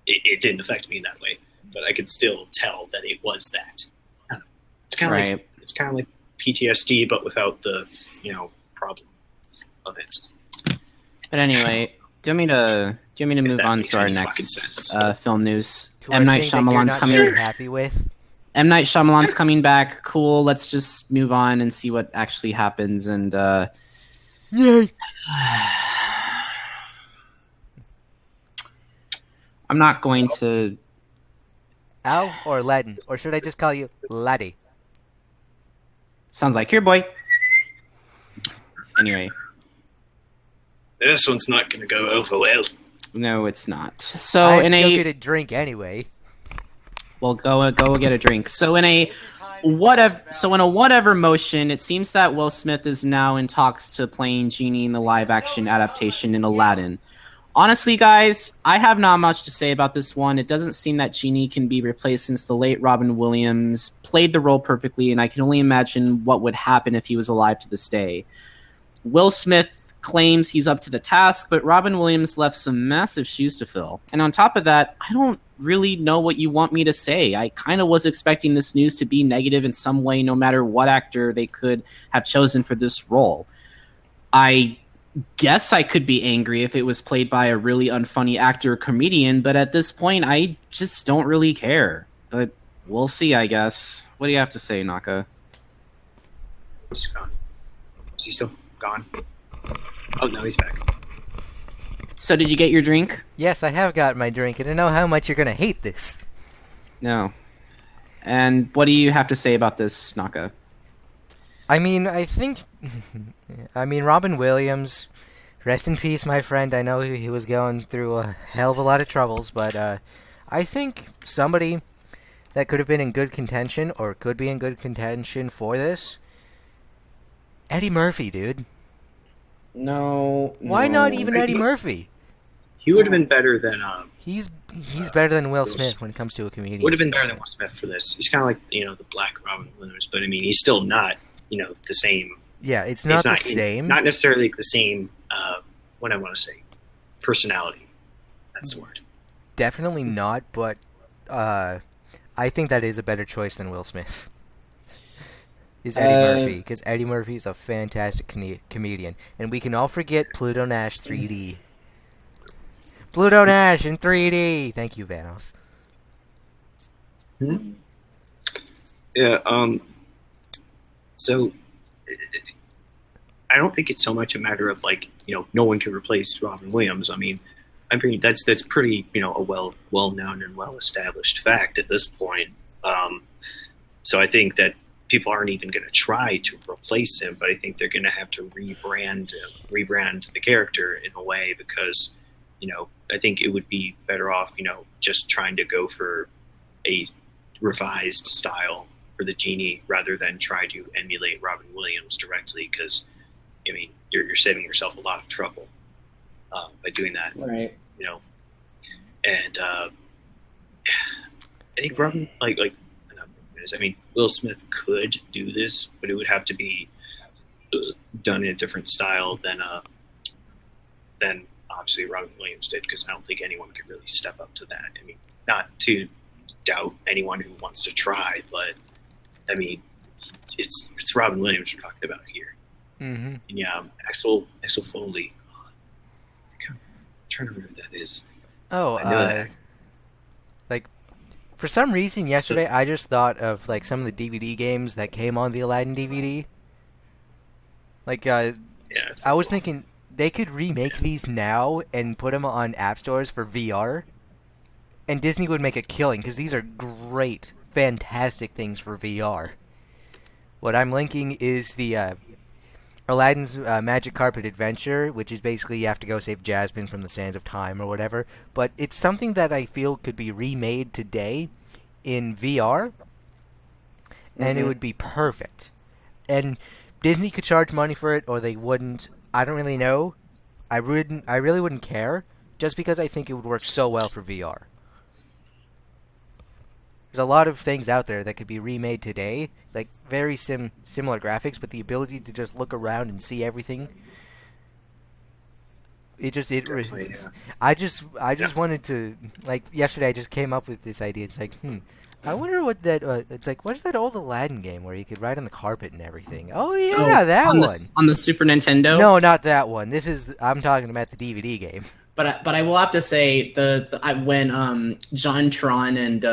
it didn't affect me in that way. But I could still tell that it was that. It's kind of
Right.
like it's kind of like PTSD, but without the problem of it.
But anyway, do you want me to move
that
on
makes
to our
any
next
fucking sense.
film news?
To
M
our
Night
thing that you're
Shyamalan's
not
coming.
very happy with.
M Night Shyamalan's coming back. Cool. Let's just move on and see what actually happens. And
Yay!
I'm not going to.
Al or Latin? Or should I just call you Laddie?
Sounds like here, boy. Anyway,
This one's not going to go over well.
no, it's not. So
I have
in
to go
a
get a drink anyway.
well, go get a drink. So in a whatever motion, it seems that Will Smith is now in talks to playing Genie in the live-action adaptation in Aladdin. Honestly, guys, I have not much to say about this one. It doesn't seem that Genie can be replaced since the late Robin Williams played the role perfectly, and I can only imagine what would happen if he was alive to this day. Will Smith claims he's up to the task, but Robin Williams left some massive shoes to fill. And on top of that, I don't really know what you want me to say. I kind of was expecting this news to be negative in some way, no matter what actor they could have chosen for this role. I guess I could be angry if it was played by a really unfunny actor or comedian, but at this point, I just don't really care. But we'll see, I guess. What do you have to say, Naka?
He's gone. Is he still gone? Oh no, he's back.
So did you get your drink?
Yes, I have got my drink, and I know how much you're gonna hate this.
No. And what do you have to say about this, Naka?
I mean, Robin Williams, rest in peace, my friend. I know he was going through a hell of a lot of troubles, but I think somebody that could have been in good contention, or could be in good contention for this, Eddie Murphy, dude.
No.
Why not even Eddie Murphy?
He would have been better than
He's better than Will Smith when it comes to a comedian.
would have been better than Will Smith for this. He's kind of like the Black Robin Williams, but I mean he's still not the same.
Yeah, it's not the
He's
same.
Not necessarily the same. What I want to say, personality. That's the word.
definitely not, but I think that is a better choice than Will Smith. Is Eddie Murphy, because Eddie Murphy is a fantastic comedian, and we can all forget Pluto Nash 3D. Pluto Nash in 3D. Thank you, Vanos.
Yeah. So I don't think it's so much a matter of like no one can replace Robin Williams. I mean that's pretty a well known and well established fact at this point. So I think that people aren't even going to try to replace him, but I think they're going to have to rebrand the character in a way, because I think it would be better off just trying to go for a revised style for the Genie rather than try to emulate Robin Williams directly, because I mean you're saving yourself a lot of trouble by doing that,
Right.
And I think Robin I mean Will Smith could do this, but it would have to be done in a different style than obviously Robin Williams did, because I don't think anyone could really step up to that. I mean, not to doubt anyone who wants to try, but I mean, it's Robin Williams we're talking about here.
Mm-hmm.
And yeah, Axel Foley. I'm trying to remember who that is.
Oh,
I know that.
Like, for some reason yesterday, I just thought of like some of the DVD games that came on the Aladdin DVD. Like,
Yeah,
I was thinking they could remake these now and put them on app stores for VR, and Disney would make a killing, because these are great, fantastic things for VR. What I'm linking is the Aladdin's Magic Carpet Adventure, which is basically you have to go save Jasmine from the Sands of Time or whatever. But it's something that I feel could be remade today in VR, and it would be perfect. And Disney could charge money for it, or they wouldn't. I don't really know. I really wouldn't care, just because I think it would work so well for VR. There's a lot of things out there that could be remade today, like very similar graphics, but the ability to just look around and see everything.
Definitely, yeah.
I just wanted to, like, yesterday I just came up with this idea. It's like, I wonder what that. It's like, what's that old Aladdin game where you could ride on the carpet and everything? Oh yeah, that
on
one.
on the Super Nintendo.
No, not that one. I'm talking about the DVD game.
But I will have to say when John Tron and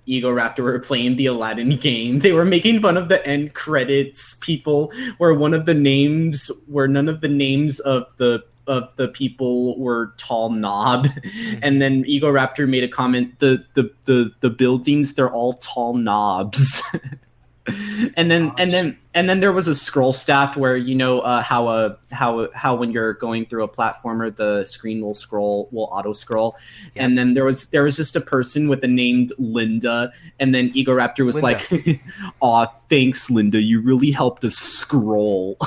Ego Raptor were playing the Aladdin game, they were making fun of the end credits people, where none of the names of the people were tall knob, and then Ego Raptor made a comment: the buildings, they're all tall knobs. And then there was a scroll staff where how when you're going through a platformer the screen will auto scroll, and then there was just a person with the name Linda, and then Ego Raptor was
Linda.
like, "Aw, thanks, Linda, you really helped us scroll."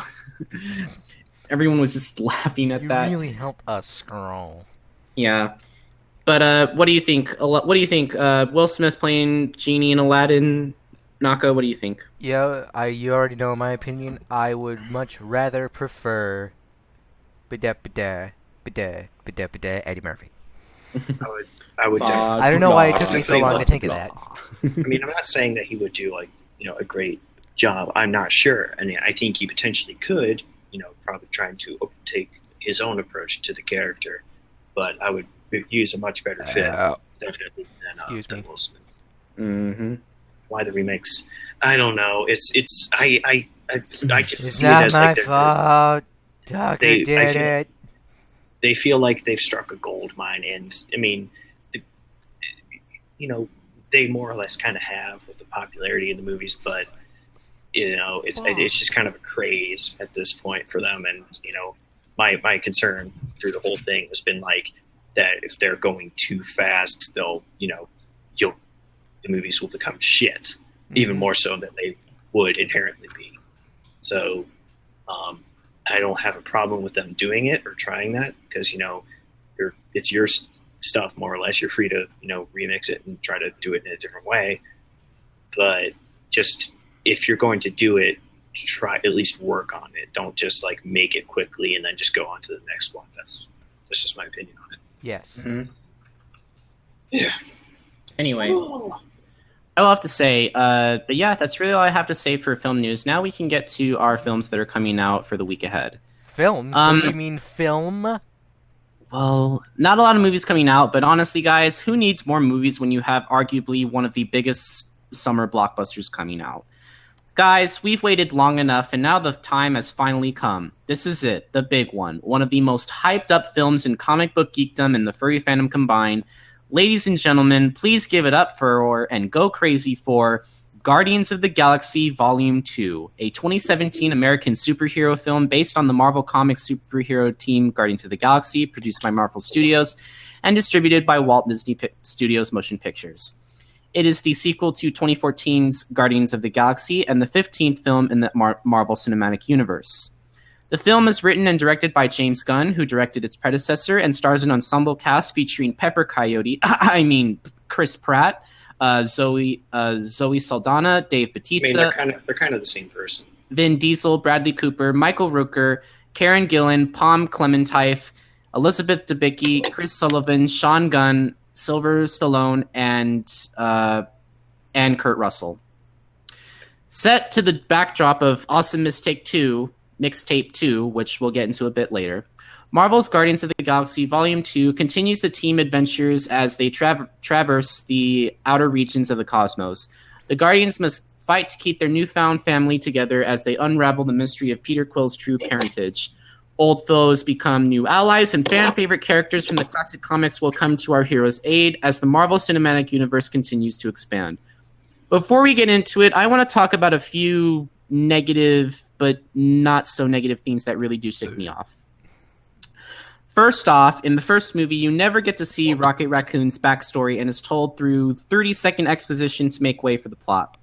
Everyone was just laughing at
You
that.
really helped us scroll.
Yeah. But what do you think? Will Smith playing Genie in Aladdin? Naka, what do you think?
Yeah, you already know my opinion. I would much rather prefer Eddie Murphy.
I would.
I don't know why it took me so
definitely
long to think of that.
I mean, I'm not saying that he would do a great job. I'm not sure. I mean, I think he potentially could. Probably trying to take his own approach to the character, but I would use a much better fit definitely than Will Smith.
Mm-hmm.
Why the remakes? I don't know. I just
It's
see it
not
as
my
like
fault. Tucker did it.
they feel like they've struck a gold mine, and I mean, they more or less kind of have with the popularity in the movies, but it's just kind of a craze at this point for them, and my concern through the whole thing has been like that if they're going too fast, the movies will become shit, even more so than they would inherently be. So I don't have a problem with them doing it or trying that, because it's your stuff more or less. You're free to remix it and try to do it in a different way. But just if you're going to do it, try at least work on it. Don't just like make it quickly and then just go on to the next one. That's just my opinion on it.
Yes.
Mm-hmm.
Yeah.
Anyway, I'll have to say, but yeah, that's really all I have to say for film news. Now we can get to our films that are coming out for the week ahead.
Films? Don't you mean film?
Well, not a lot of movies coming out, but honestly, guys, who needs more movies when you have arguably one of the biggest summer blockbusters coming out? Guys, we've waited long enough, and now the time has finally come. This is it, the big one of the most hyped up films in comic book geekdom and the furry fandom combined. Ladies and gentlemen, please give it up for and go crazy for Guardians of the Galaxy Volume 2, a 2017 American superhero film based on the Marvel Comics superhero team Guardians of the Galaxy, produced by Marvel Studios, and distributed by Walt Disney Studios Motion Pictures. It is the sequel to 2014's Guardians of the Galaxy and the 15th film in the Marvel Cinematic Universe. The film is written and directed by James Gunn, who directed its predecessor, and stars an ensemble cast featuring Pepper Coyote, Chris Pratt, Zoe Saldana, Dave Bautista.
I mean, they're kind of the same person.
Vin Diesel, Bradley Cooper, Michael Rooker, Karen Gillan, Pom Clementine, Elizabeth Debicki, Chris Sullivan, Sean Gunn, Sylvester Stallone, and Kurt Russell. Set to the backdrop of Awesome Mixtape 2, which we'll get into a bit later, Marvel's Guardians of the Galaxy Volume 2 continues the team adventures as they traverse the outer regions of the cosmos. The Guardians must fight to keep their newfound family together as they unravel the mystery of Peter Quill's true parentage. Old foes become new allies, and fan-favorite characters from the classic comics will come to our heroes' aid as the Marvel Cinematic Universe continues to expand. Before we get into it, I want to talk about a few negative, but not so negative things that really do tick me off. First off, in the first movie, you never get to see Rocket Raccoon's backstory and is told through 30-second exposition to make way for the plot.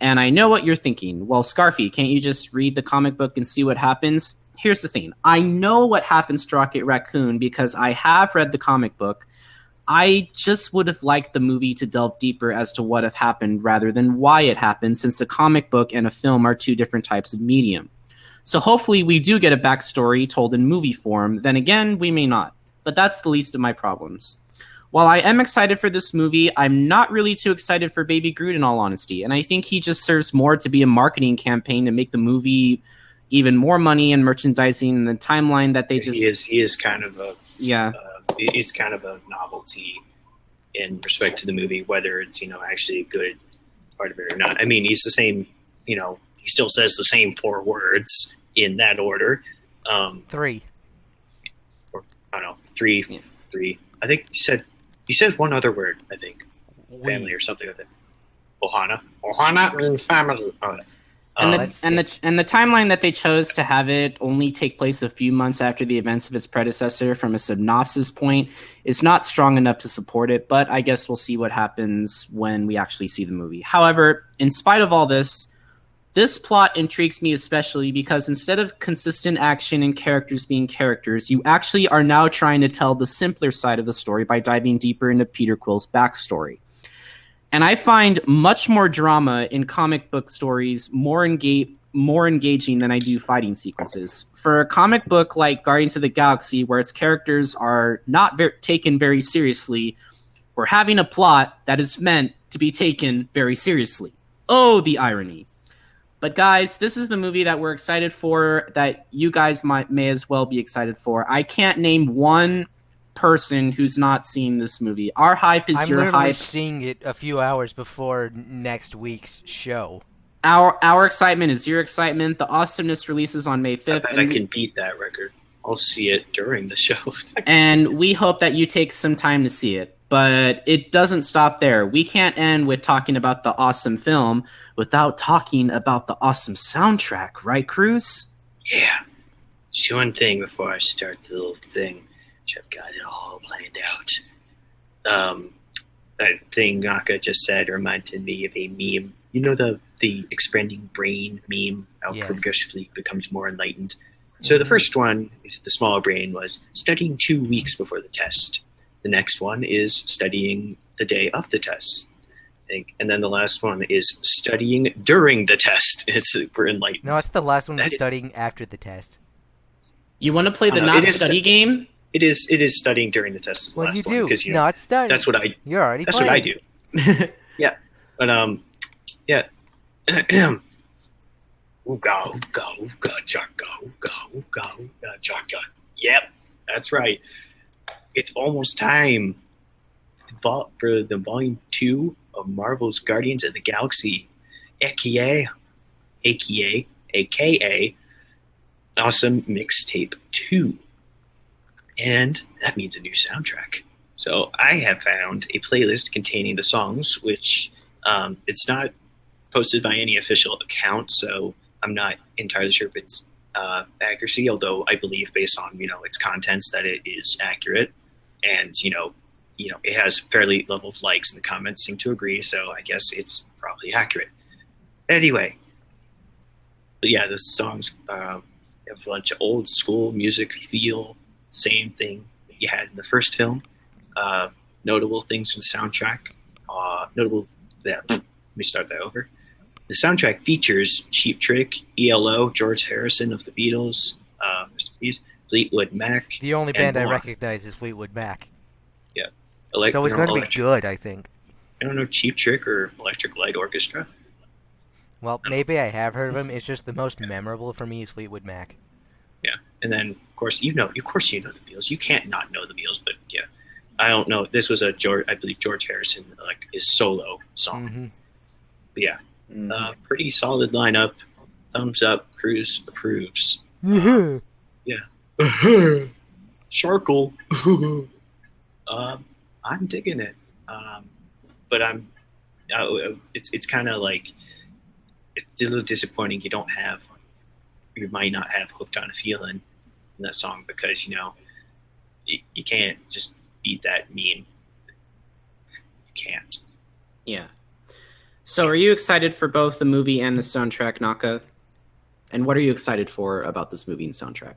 And I know what you're thinking. Well, Scarfy, can't you just read the comic book and see what happens? Here's the thing. I know what happens to Rocket Raccoon because I have read the comic book. I just would have liked the movie to delve deeper as to what have happened rather than why it happened, since a comic book and a film are two different types of medium. So hopefully we do get a backstory told in movie form. Then again, we may not. But that's the least of my problems. While I am excited for this movie, I'm not really too excited for Baby Groot in all honesty. And I think he just serves more to be a marketing campaign to make the movie even more money and merchandising and the timeline that they just...
He is kind of a...
Yeah.
He's kind of a novelty in respect to the movie, whether it's, actually a good part of it or not. I mean, he's the same, he still says the same 4 words in that order.
3.
Or, I don't know, 3. Yeah. 3. I think you said one other word, I think. Family or something like that. Ohana. Ohana means family.
And the timeline that they chose to have it only take place a few months after the events of its predecessor from a synopsis point is not strong enough to support it, but I guess we'll see what happens when we actually see the movie. However, in spite of all this plot intrigues me especially because instead of consistent action and characters being characters, you actually are now trying to tell the simpler side of the story by diving deeper into Peter Quill's backstory. And I find much more drama in comic book stories more engaging than I do fighting sequences. For a comic book like Guardians of the Galaxy, where its characters are not taken very seriously, we're having a plot that is meant to be taken very seriously. Oh, the irony. But guys, this is the movie that we're excited for, that you guys may as well be excited for. I can't name one person who's not seen this movie. Our hype is your hype. I'm literally
seeing it a few hours before next week's show.
Our excitement is your excitement. The Awesomeness releases on May 5th.
I can beat that record. I'll see it during the show.
And we hope that you take some time to see it. But it doesn't stop there. We can't end with talking about the awesome film without talking about the awesome soundtrack, right, Krüz?
Yeah. Just one thing before I start the little thing. I've got it all planned out. That thing Naka just said reminded me of a meme. You know the expanding brain meme? How progressively becomes more enlightened. So the first one, the smaller brain, was studying 2 weeks before the test. The next one is studying the day of the test, I think. And then the last one is studying during the test. It's super enlightened.
No, it's the last one, studying after the test.
You want to play the not study game?
It is studying during the test. Is the
Well,
last
you
one,
do.
because,
Not study.
that's what I
You're already
that's
playing.
what I do. Yeah, but yeah. Ooga ooga ooga chaka ooga ooga ooga chaka. Yep, that's right. It's almost time for the volume 2 of Marvel's Guardians of the Galaxy, aka Awesome Mixtape 2. And that means a new soundtrack. So I have found a playlist containing the songs, which it's not posted by any official account, so I'm not entirely sure if it's accuracy, although I believe based on, its contents that it is accurate. And, it has fairly level of likes, and the comments seem to agree, so I guess it's probably accurate. Anyway, but yeah, the songs have a bunch of old school music feel, same thing that you had in the first film. Notable things from the soundtrack. Let me start that over. The soundtrack features Cheap Trick, ELO, George Harrison of the Beatles, Mr. Peace, Fleetwood Mac.
The only
and
band I
more.
recognize is Fleetwood Mac.
Yeah.
So it's going to be good, I think.
I don't know, Cheap Trick or Electric Light Orchestra.
Well, maybe I have heard of him. It's just the most memorable for me is Fleetwood Mac.
Yeah, and then of course you know the Beatles. You can't not know the Beatles, but yeah, I don't know. This was I believe George Harrison, like his solo song.
Mm-hmm.
But yeah, pretty solid lineup. Thumbs up. Krüz approves.
Yeah.
Yeah. Sharkle. I'm digging it. But it's kind of like, it's a little disappointing. You might not have Hooked on a Feeling in that song, because, you can't just beat that meme. You can't.
Yeah. So are you excited for both the movie and the soundtrack, Naka? And what are you excited for about this movie and soundtrack?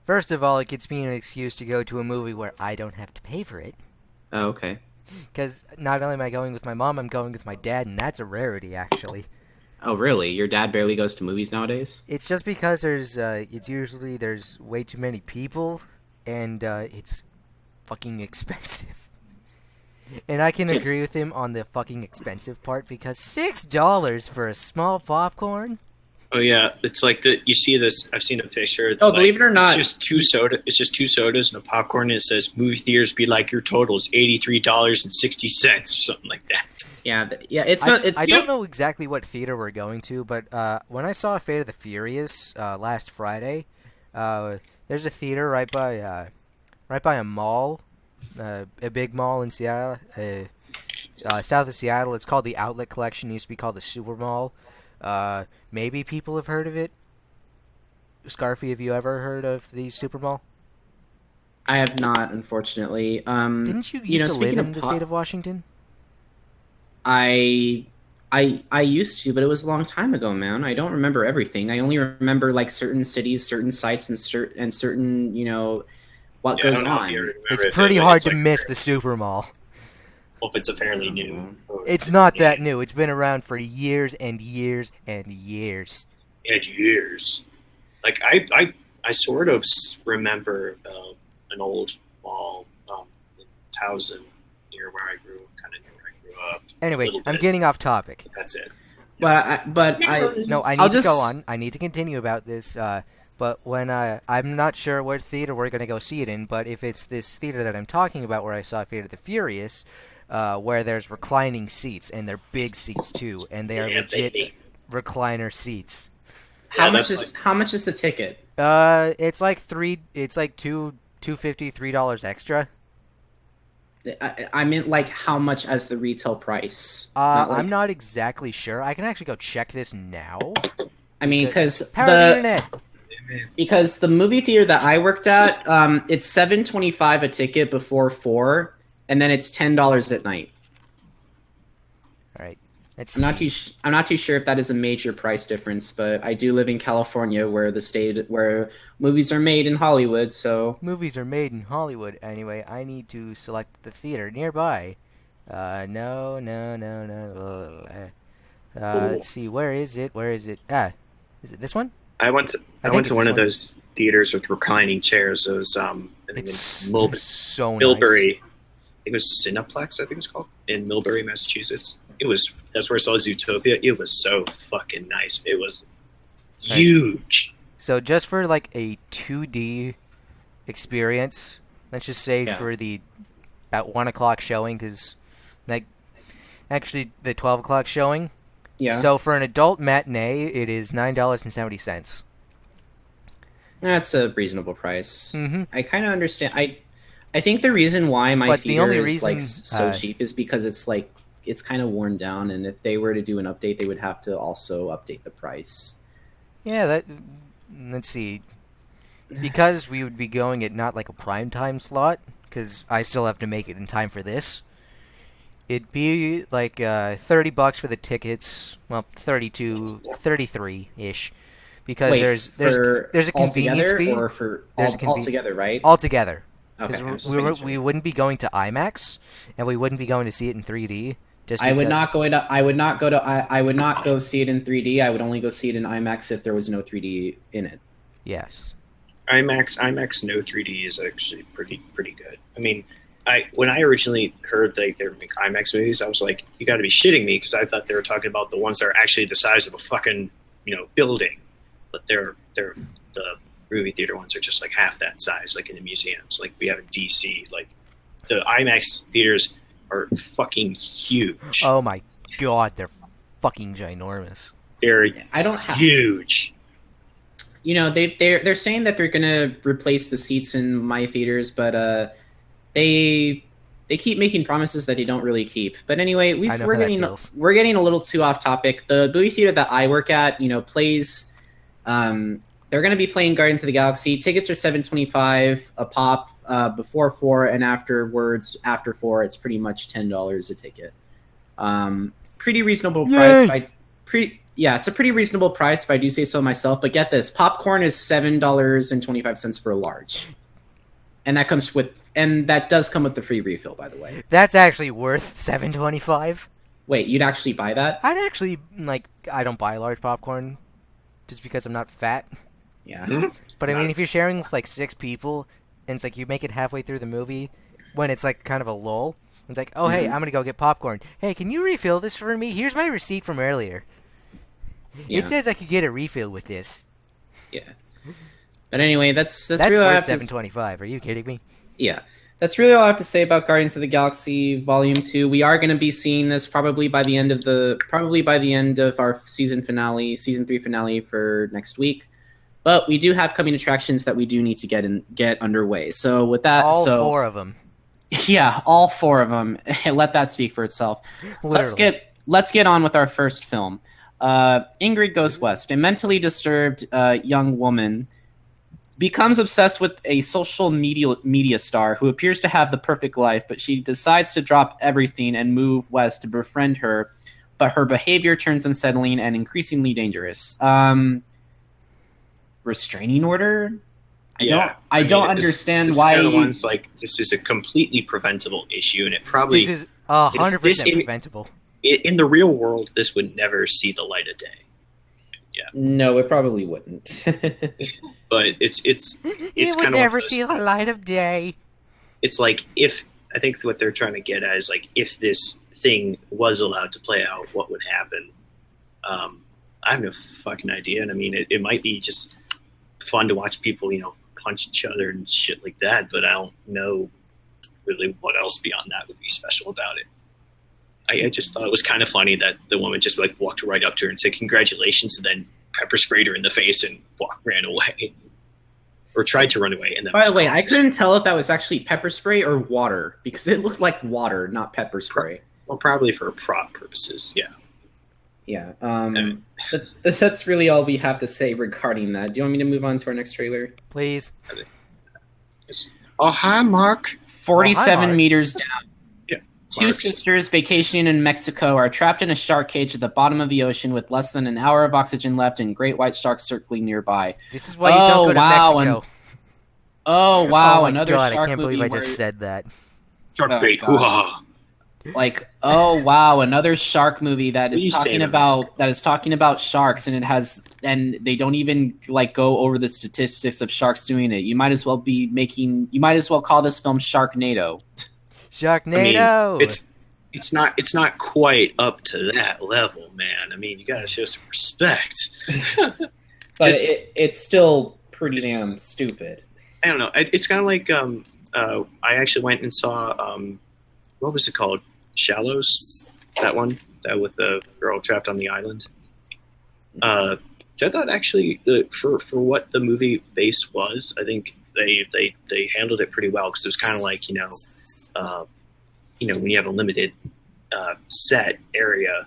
First of all, it gets me an excuse to go to a movie where I don't have to pay for it.
Oh, okay.
Because not only am I going with my mom, I'm going with my dad, and that's a rarity, actually.
Oh, really? Your dad barely goes to movies nowadays?
It's just because there's way too many people, and it's fucking expensive. And I can agree with him on the fucking expensive part, because $6 for a small popcorn?
Oh yeah, it's like you see this. I've seen a picture. It's
believe it or not,
it's just two sodas and a popcorn, and it says "Movie theaters be like your totals, $83.60" or something like that.
Yeah,
I don't know exactly what theater we're going to, but when I saw Fate of the Furious last Friday, there's a theater right by a mall, a big mall in Seattle, south of Seattle. It's called the Outlet Collection. It used to be called the Super Mall. Maybe people have heard of it. Scarfy, have you ever heard of the Super Mall?
I have not, unfortunately.
Didn't you used to live in the state of Washington?
I used to, but it was a long time ago, man. I don't remember everything. I only remember like certain cities, certain sites, and certain what goes on.
It's pretty hard to miss the Super Mall.
Well, if it's a fairly new.
It's not that new. It's been around for years and years and years.
And years. Like I sort of remember an old mall in Towson, near where I grew up.
Anyway, I'm getting off topic.
That's it.
I need to go on. I need to continue about this. But when I'm not sure what theater we're gonna go see it in, but if it's this theater that I'm talking about where I saw Fate of the Furious, where there's reclining seats, and they're big seats too, and they are legit recliner seats.
How much is the ticket?
It's like $2.50, $3 extra.
I meant like how much as the retail price?
I'm not exactly sure. I can actually go check this now.
I mean, because
power of the internet.
Because the movie theater that I worked at, it's $7.25 a ticket before 4, and then it's $10 at night.
All right.
I'm not too sure if that is a major price difference, but I do live in California, where movies are made in Hollywood. So
movies are made in Hollywood. Anyway, I need to select the theater nearby. No. Let's see. Where is it? Is it this one?
I went to one of those theaters with reclining chairs. Those I think
It's
in
they're so
Millbury. I think it was Cineplex. I think it's called in Millbury, Massachusetts. That's where I saw Zootopia. It was so fucking nice. It was huge.
So just for like a 2D experience, let's just say
Yeah.
for the at 1 o'clock showing, because like actually the 12 o'clock showing.
Yeah.
So for an adult matinee, it is $9.70.
That's a reasonable price.
Mm-hmm.
I kind of understand. I think the reason why my
But the
theater
only
is
reason,
like so cheap is because it's kind of worn down, and if they were to do an update, they would have to also update the price.
Yeah, let's see. Because we would be going at not like a prime time slot, because I still have to make it in time for this. It'd be like $30 for the tickets. Well, 33-ish, because
Wait,
there's a convenience
altogether,
fee
or for
There's
all together, right?
altogether.
Okay,
Because
I was just making sure.
we wouldn't be going to IMAX, and we wouldn't be going to see it in 3D. Just
I would
because-
not go to. I would not go see it in 3D. I would only go see it in IMAX if there was no 3D in it.
Yes.
IMAX no 3D is actually pretty good. I mean, when I originally heard they were making IMAX movies, I was like, you got to be shitting me, because I thought they were talking about the ones that are actually the size of a fucking building, but they're the movie theater ones are just like half that size, like in the museums, like we have in DC. Like the IMAX theaters are fucking huge.
Oh my god, they're fucking ginormous.
They're
I don't have.
huge.
They're saying that they're gonna replace the seats in my theaters, but they keep making promises that they don't really keep. But anyway,
I know how that feels.
we're getting a little too off topic. The movie theater that I work at, plays. They're going to be playing Guardians of the Galaxy. Tickets are $7.25 a pop before 4, and afterwards, after 4, it's pretty much $10 a ticket. Pretty reasonable price. It's a pretty reasonable price if I do say so myself. But get this, popcorn is $7.25 for a large, and that does come with the free refill, by the way.
That's actually worth $7.25.
Wait, you'd actually buy that?
I'd actually I don't buy large popcorn just because I'm not fat.
Yeah.
But I mean, if you're sharing with like 6 people, and it's like you make it halfway through the movie, when it's like kind of a lull, it's like, oh hey, I'm gonna go get popcorn. Hey, can you refill this for me? Here's my receipt from earlier.
Yeah.
It says I could get a refill with this.
Yeah. But anyway, that's
That's
really all I
worth
have to-
$7.25. Are you kidding me?
Yeah. That's really all I have to say about Guardians of the Galaxy Volume 2. We are going to be seeing this probably by the end of our season 3 finale for next week. But we do have coming attractions that we do need to get underway. So with that,
All 4 of them.
Yeah, all 4 of them. Let that speak for itself.
Literally.
Let's get on with our first film. Ingrid Goes West, a mentally disturbed young woman, becomes obsessed with a social media star who appears to have the perfect life, but she decides to drop everything and move west to befriend her, but her behavior turns unsettling and increasingly dangerous. Restraining order? I don't understand
this
why.
Kind of one's like, this is a completely preventable issue, and it probably
This is 100%
this-
preventable.
in the real world, this would never see the light of day.
No, it probably wouldn't.
But it's
It
kind
would
of
never see the light of day.
It's like, I think what they're trying to get at is like, if this thing was allowed to play out, what would happen? I have no fucking idea, and I mean, it might be just fun to watch people, punch each other and shit like that, but I don't know really what else beyond that would be special about it. I just thought it was kind of funny that the woman just like walked right up to her and said congratulations, and then pepper sprayed her in the face and ran away, or tried to run away. And then
By the way, I couldn't tell if that was actually pepper spray or water, because it looked like water, not pepper spray.
Well, probably for prop purposes, yeah.
Yeah. That's really all we have to say regarding that. Do you want me to move on to our next trailer?
Please.
Oh, hi, Mark.
47
Mark.
meters down.
Yeah.
Two
Mark's-
sisters vacationing in Mexico are trapped in a shark cage at the bottom of the ocean with less than an hour of oxygen left and great white sharks circling nearby.
This is why you don't go to Mexico.
Oh, wow.
Oh my
Another
god,
shark
I can't
movie
believe I
where-
just said that.
Shark
Oh,
bait.
God.
Hoo-ha.
like, oh wow, another shark movie that
What do
is
you say
talking
to
about sharks, and they don't even like go over the statistics of sharks doing it. You might as well call this film Sharknado.
Sharknado.
I mean, it's not quite up to that level, man. I mean, you gotta show some respect.
But
Just-
it's still pretty damn stupid.
I don't know. It's kind of like I actually went and saw what was it called? Shallows. That one, that with the girl trapped on the island. I thought actually for what the movie base was, I think they handled it pretty well because it was kind of like when you have a limited set area,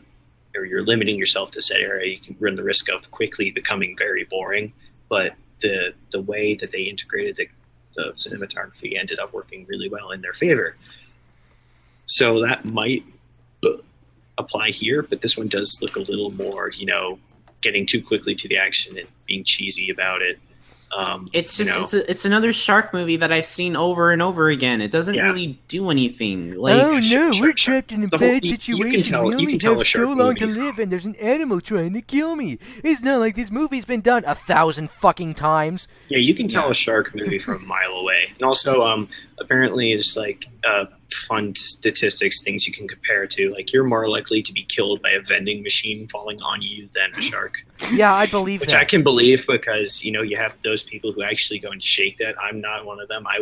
or you're limiting yourself to set area, you can run the risk of quickly becoming very boring. But the way that they integrated the cinematography ended up working really well in their favor. So that might apply here, but this one does look a little more, getting too quickly to the action and being cheesy about it.
It's just it's another shark movie that I've seen over and over again. It doesn't really do anything. Like,
oh no,
shark-
we're trapped in a
the whole-
bad
you can
situation.
tell-
We
you
only
can tell
have
a
so
shark
long to
movie
live, and there's an animal trying to kill me. It's not like this movie's been done 1,000 fucking times.
Yeah, you can tell a shark movie from a mile away. And also, apparently, it's like fun statistics, things you can compare to. Like, you're more likely to be killed by a vending machine falling on you than a shark.
Yeah, I believe
Which
that.
I can believe because, you have those people who actually go and shake that. I'm not one of them. I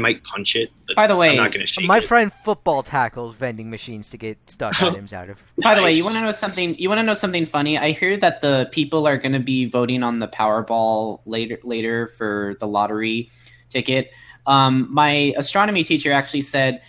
might punch it, but
By the way,
I'm not going to shake
My
it.
friend football tackles vending machines to get stuck items out of.
by the way, you
Nice.
want to know something? You want to know something funny? I hear that the people are going to be voting on the Powerball later for the lottery ticket. My astronomy teacher actually said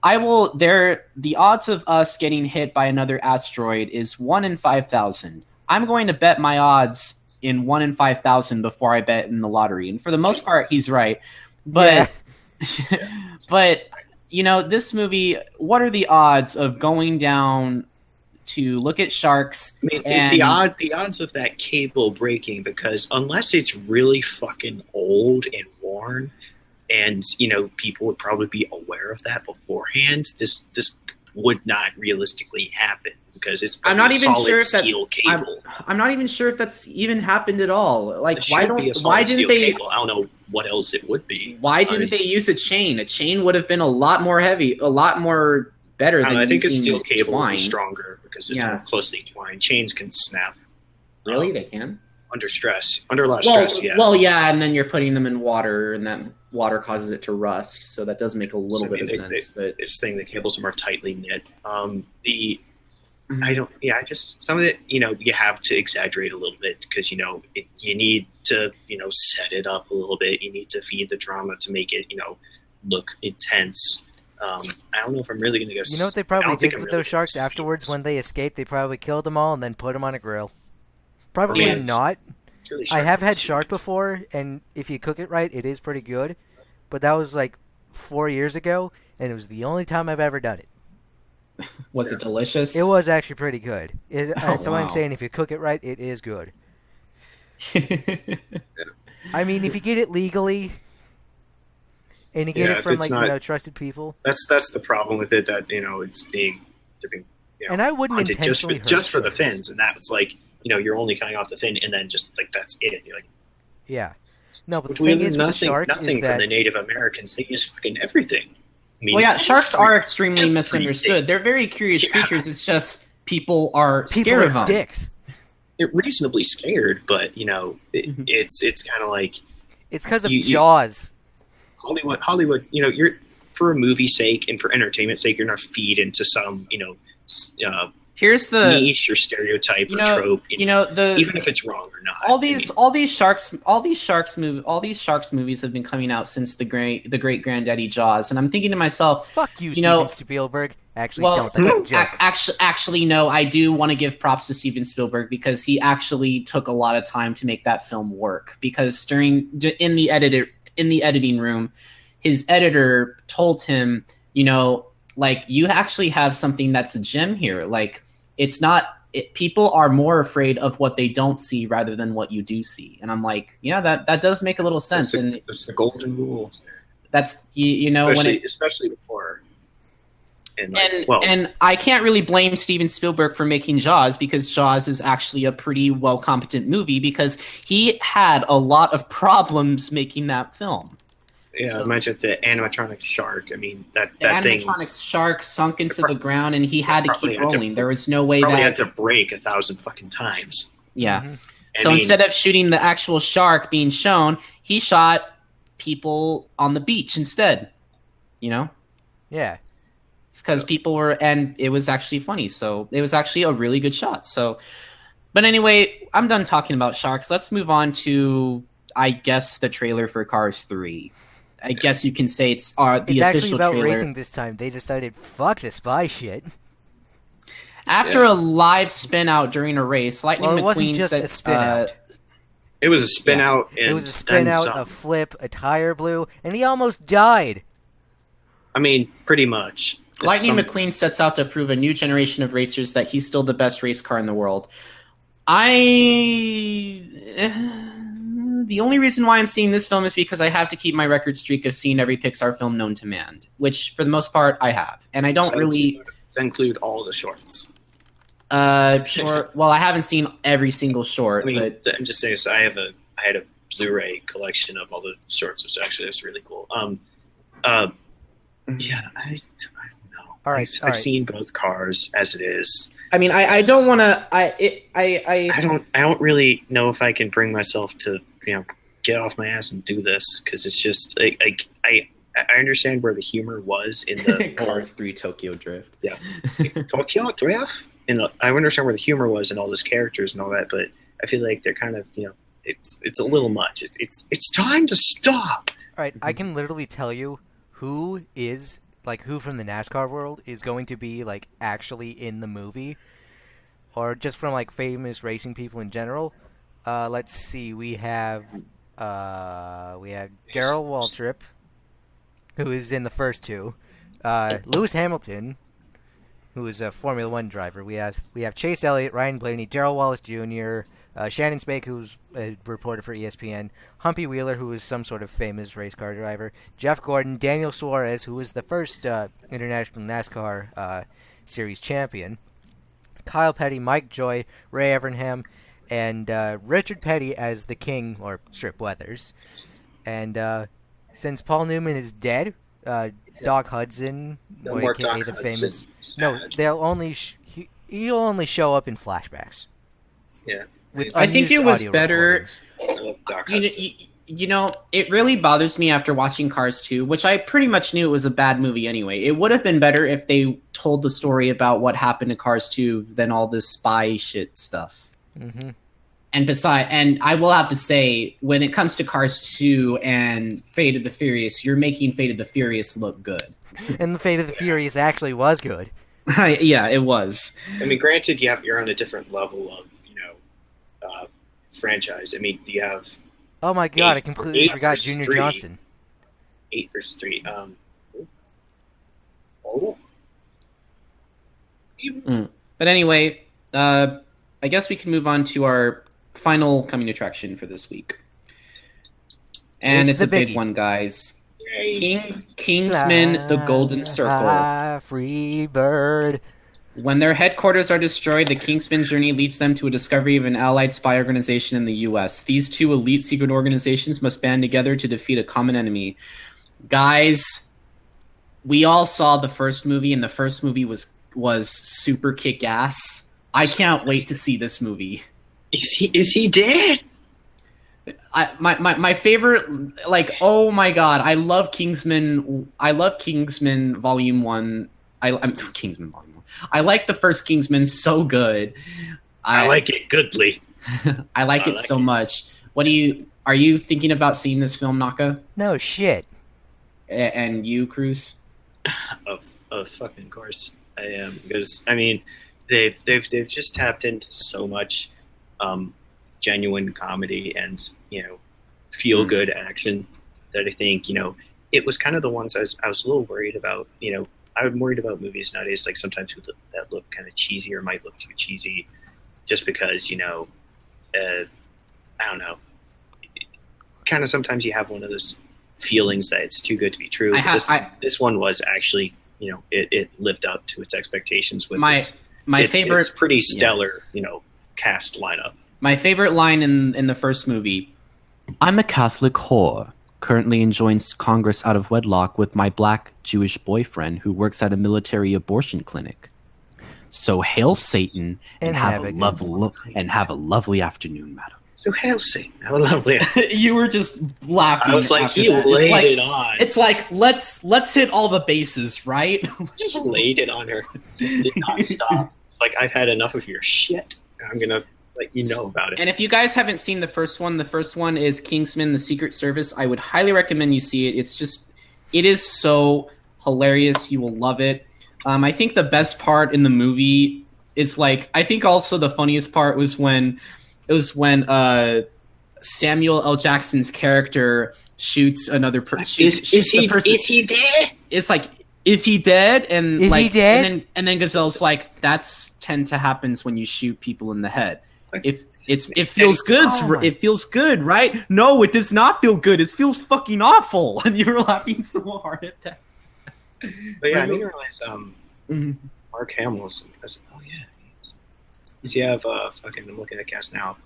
the odds of us getting hit by another asteroid is 1 in 5,000. I'm going to bet my odds in 1 in 5,000 before I bet in the lottery. And for the most part, he's right. But but this movie, what are the odds of going down to look at sharks?
I mean,
and
the odds of that cable breaking, because unless it's really fucking old and worn, and people would probably be aware of that beforehand, this would not realistically happen because it's
I'm not even
solid
sure if
steel cable.
I'm not even sure if that's even happened at all. Like,
It
why
should be a solid
why didn't
steel
they
cable. I don't know what else it would be.
why didn't they use a chain? A chain would have been a lot more heavy, a lot more better than
I think a
using
steel cable would
twine.
be stronger because it's
Yeah.
closely twined. Chains can snap
Really, they can.
under stress, under a lot of stress. Yeah.
Well, yeah, and then you're putting them in water, and that water causes it to rust. So that does make a little
So,
bit of
they-
sense. But
It's saying the cables are more tightly knit.
Mhm.
I don't. Yeah, I just some of it. You have to exaggerate a little bit because you need to set it up a little bit. You need to feed the drama to make it look intense. I don't know if I'm really going to go.
You know what they
I
probably
don't think
did
I'm
with
really
those sharks
gonna
afterwards
see
when they escaped? They probably killed them all and then put them on a grill. Probably
Yeah.
not.
It's really
I have had
to see.
shark before, and if you cook it right, it is pretty good. But that was like 4 years ago, and it was the only time I've ever done it.
was it delicious?
It was actually pretty good. That's why I'm
wow.
saying if you cook it right, it is good. I mean, if you get it legally, and you get
Yeah,
it
if
from
it's
like
not-
trusted people,
That's the problem with it. That it's they're being
and I wouldn't
hunted
intentionally hurt
just for the
sharks.
fins, and that was like you're only cutting off the fin, and then just like that's it. You're like,
Yeah. No, but
which
the
we
thing
learned
is with the shark
nothing
is
from
that
the Native Americans. They use fucking everything. I mean,
Well, yeah, sharks are extremely
everything.
misunderstood. They're very curious
Yeah.
creatures. It's just people are
people
scared
are
of them.
dicks.
They're reasonably scared, but
Mhm.
it's kind of like
It's because of
You-
Jaws.
Hollywood. You're for a movie's sake and for entertainment sake, you're not feed into some
Here's the
niche or stereotype or trope. Even if it's wrong or not.
all these sharks movies have been coming out since the great granddaddy Jaws, and I'm thinking to myself,
Fuck you,
You
Steven
know-
Spielberg. Actually,
well,
don't. That's a joke.
actually, no, I do want to give props to Steven Spielberg because he actually took a lot of time to make that film work. Because in the editing room, his editor told him, like, you actually have something that's a gem here. Like, it's not. People are more afraid of what they don't see rather than what you do see. And I'm like, yeah, that does make a little sense.
That's
And
the golden rule.
that's when it
Especially with horror. And like,
And I can't really blame Steven Spielberg for making Jaws, because Jaws is actually a pretty well competent movie, because he had a lot of problems making that film.
yeah,
so-
imagine the animatronic shark. I mean, that
The
thing
animatronic shark sunk into the ground, and he had to
probably
keep
had to-
rolling. There was no way
probably
that.
had to break 1,000 fucking times.
Yeah.
Mhm.
So
I mean,
instead of shooting the actual shark being shown, he shot people on the beach instead. You know?
Yeah.
It's because people were, and it was actually funny. So it was actually a really good shot. So, but anyway, I'm done talking about sharks. Let's move on to, I guess, the trailer for Cars 3. I guess you can say it's the
It's actually
official
about
trailer.
racing this time. They decided, fuck the spy shit.
After a live spin out during a race, Lightning
Well, it
McQueen
wasn't just
said,
a spin out.
it was a spin out. And
It was a spin
then
out,
some.
a flip, a tire blew, and he almost died.
I mean, pretty much.
Lightning
Some-
McQueen sets out to prove a new generation of racers that he's still the best race car in the world. The only reason why I'm seeing this film is because I have to keep my record streak of seeing every Pixar film known to man, which for the most part I have, and I don't really.
include all the shorts.
Short. Well, I haven't seen every single short,
I mean,
but
I'm just saying. So I had a Blu-ray collection of all the shorts, which actually is really cool. Yeah, I don't know.
All right,
I've seen both Cars as it is.
I mean, I don't want to.
I don't really know if I can bring myself to get off my ass and do this, because it's just like I understand where the humor was in the
Cars 3 Tokyo Drift.
Tokyo Drift, and I understand where the humor was in all those characters and all that, but I feel like they're kind of it's a little much. It's time to stop.
All right, I can literally tell you who from the NASCAR world is going to be like actually in the movie, or just from like famous racing people in general. Let's see, we have Daryl Waltrip, who is in the first two. Lewis Hamilton, who is a Formula One driver. We have Chase Elliott, Ryan Blaney, Daryl Wallace Jr., Shannon Spake, who's a reporter for ESPN, Humpy Wheeler, who is some sort of famous race car driver, Jeff Gordon, Daniel Suarez, who was the first international NASCAR series champion, Kyle Petty, Mike Joy, Ray Evernham, and Richard Petty as the King, or Strip Weathers. And since Paul Newman is dead, Doc Hudson,
No
or
more
aka
Doc
the
Hudson.
famous...
Sad.
No, they'll only he'll only show up in flashbacks.
Yeah.
With
I think it
unused
was
audio
better-
recordings.
I love Doc
You know,
Hudson.
you know, it really bothers me after watching Cars 2, which I pretty much knew it was a bad movie anyway. It would have been better if they told the story about what happened to Cars 2 than all this spy shit stuff.
Mm-hmm.
And I will have to say, when it comes to Cars 2 and Fate of the Furious, you're making Fate of the Furious look good.
And the Fate of the Furious actually was good.
Yeah, it was.
I mean, granted, you're on a different level of franchise. I mean, you have
Oh my god, I
Eight-
completely
eight
forgot
versus
Junior
3.
Johnson.
8 versus 3.
But anyway, I guess we can move on to our final coming attraction for this week. And
It's
it's
the
a big
biggie.
one, guys. Kingsman, the Golden Circle.
Fly, free bird.
When their headquarters are destroyed, the Kingsman journey leads them to a discovery of an allied spy organization in the U.S. These two elite secret organizations must band together to defeat a common enemy. Guys, we all saw the first movie, and the first movie was super kick-ass. I can't wait to see this movie.
Is he dead?
My favorite, like, oh my god, I love Kingsman. I love Kingsman Volume 1. I'm Kingsman Volume 1. I like the first Kingsman so good.
I like it goodly.
I like
I
it
like
so
it.
much. Are you thinking about seeing this film, Naka?
No shit.
And you, Krüz?
Of fucking course I am, because I mean they've just tapped into so much genuine comedy and feel good action that I think it was kind of the ones I was a little worried about. I'm worried about movies nowadays, like sometimes that look kind of cheesy or might look too cheesy, just because I don't know. Kind of sometimes you have one of those feelings that it's too good to be true. This one was actually it lived up to its expectations with
My favorite
it's pretty stellar, cast lineup.
My favorite line in the first movie.
I'm a Catholic whore, currently enjoying Congress out of wedlock with my black Jewish boyfriend who works at a military abortion clinic. So hail Satan and have a lovely afternoon, madam.
So hail Satan. How lovely.
You were just laughing.
I was like,
after
he
that.
laid it on.
It's like let's hit all the bases, right?
Just laid it on her. Just did not stop. It's like, I've had enough of your shit. I'm gonna let you know about it.
And if you guys haven't seen the first one is Kingsman: The Secret Service. I would highly recommend you see it. It is so hilarious. You will love it. I think the best part in the movie is I think also the funniest part was when Samuel L. Jackson's character shoots another person.
Is he dead?
It's like, is he dead? And
Is he dead?
And then Gazelle's like, that's tend to happens when you shoot people in the head. It feels good. It feels good, right? No, it does not feel good. It feels fucking awful. And you were laughing so hard at that.
But yeah, I didn't realize Mark Hamill's. Oh yeah, you have fucking. I'm looking at cast now.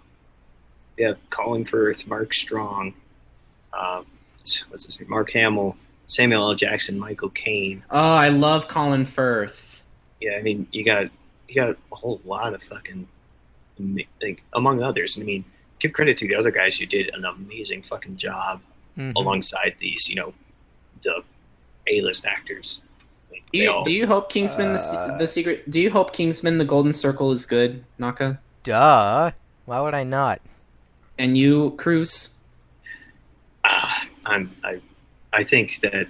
You have Colin Firth, Mark Strong, what's his name? Mark Hamill, Samuel L. Jackson, Michael Caine.
Oh, I love Colin Firth.
Yeah, I mean, you got a whole lot of fucking, among others. I mean, give credit to the other guys who did an amazing fucking job alongside these, the A-list actors.
Do you hope Kingsman the Secret? Do you hope Kingsman: The Golden Circle is good, Naka?
Duh. Why would I not?
And you, Krüz?
I think that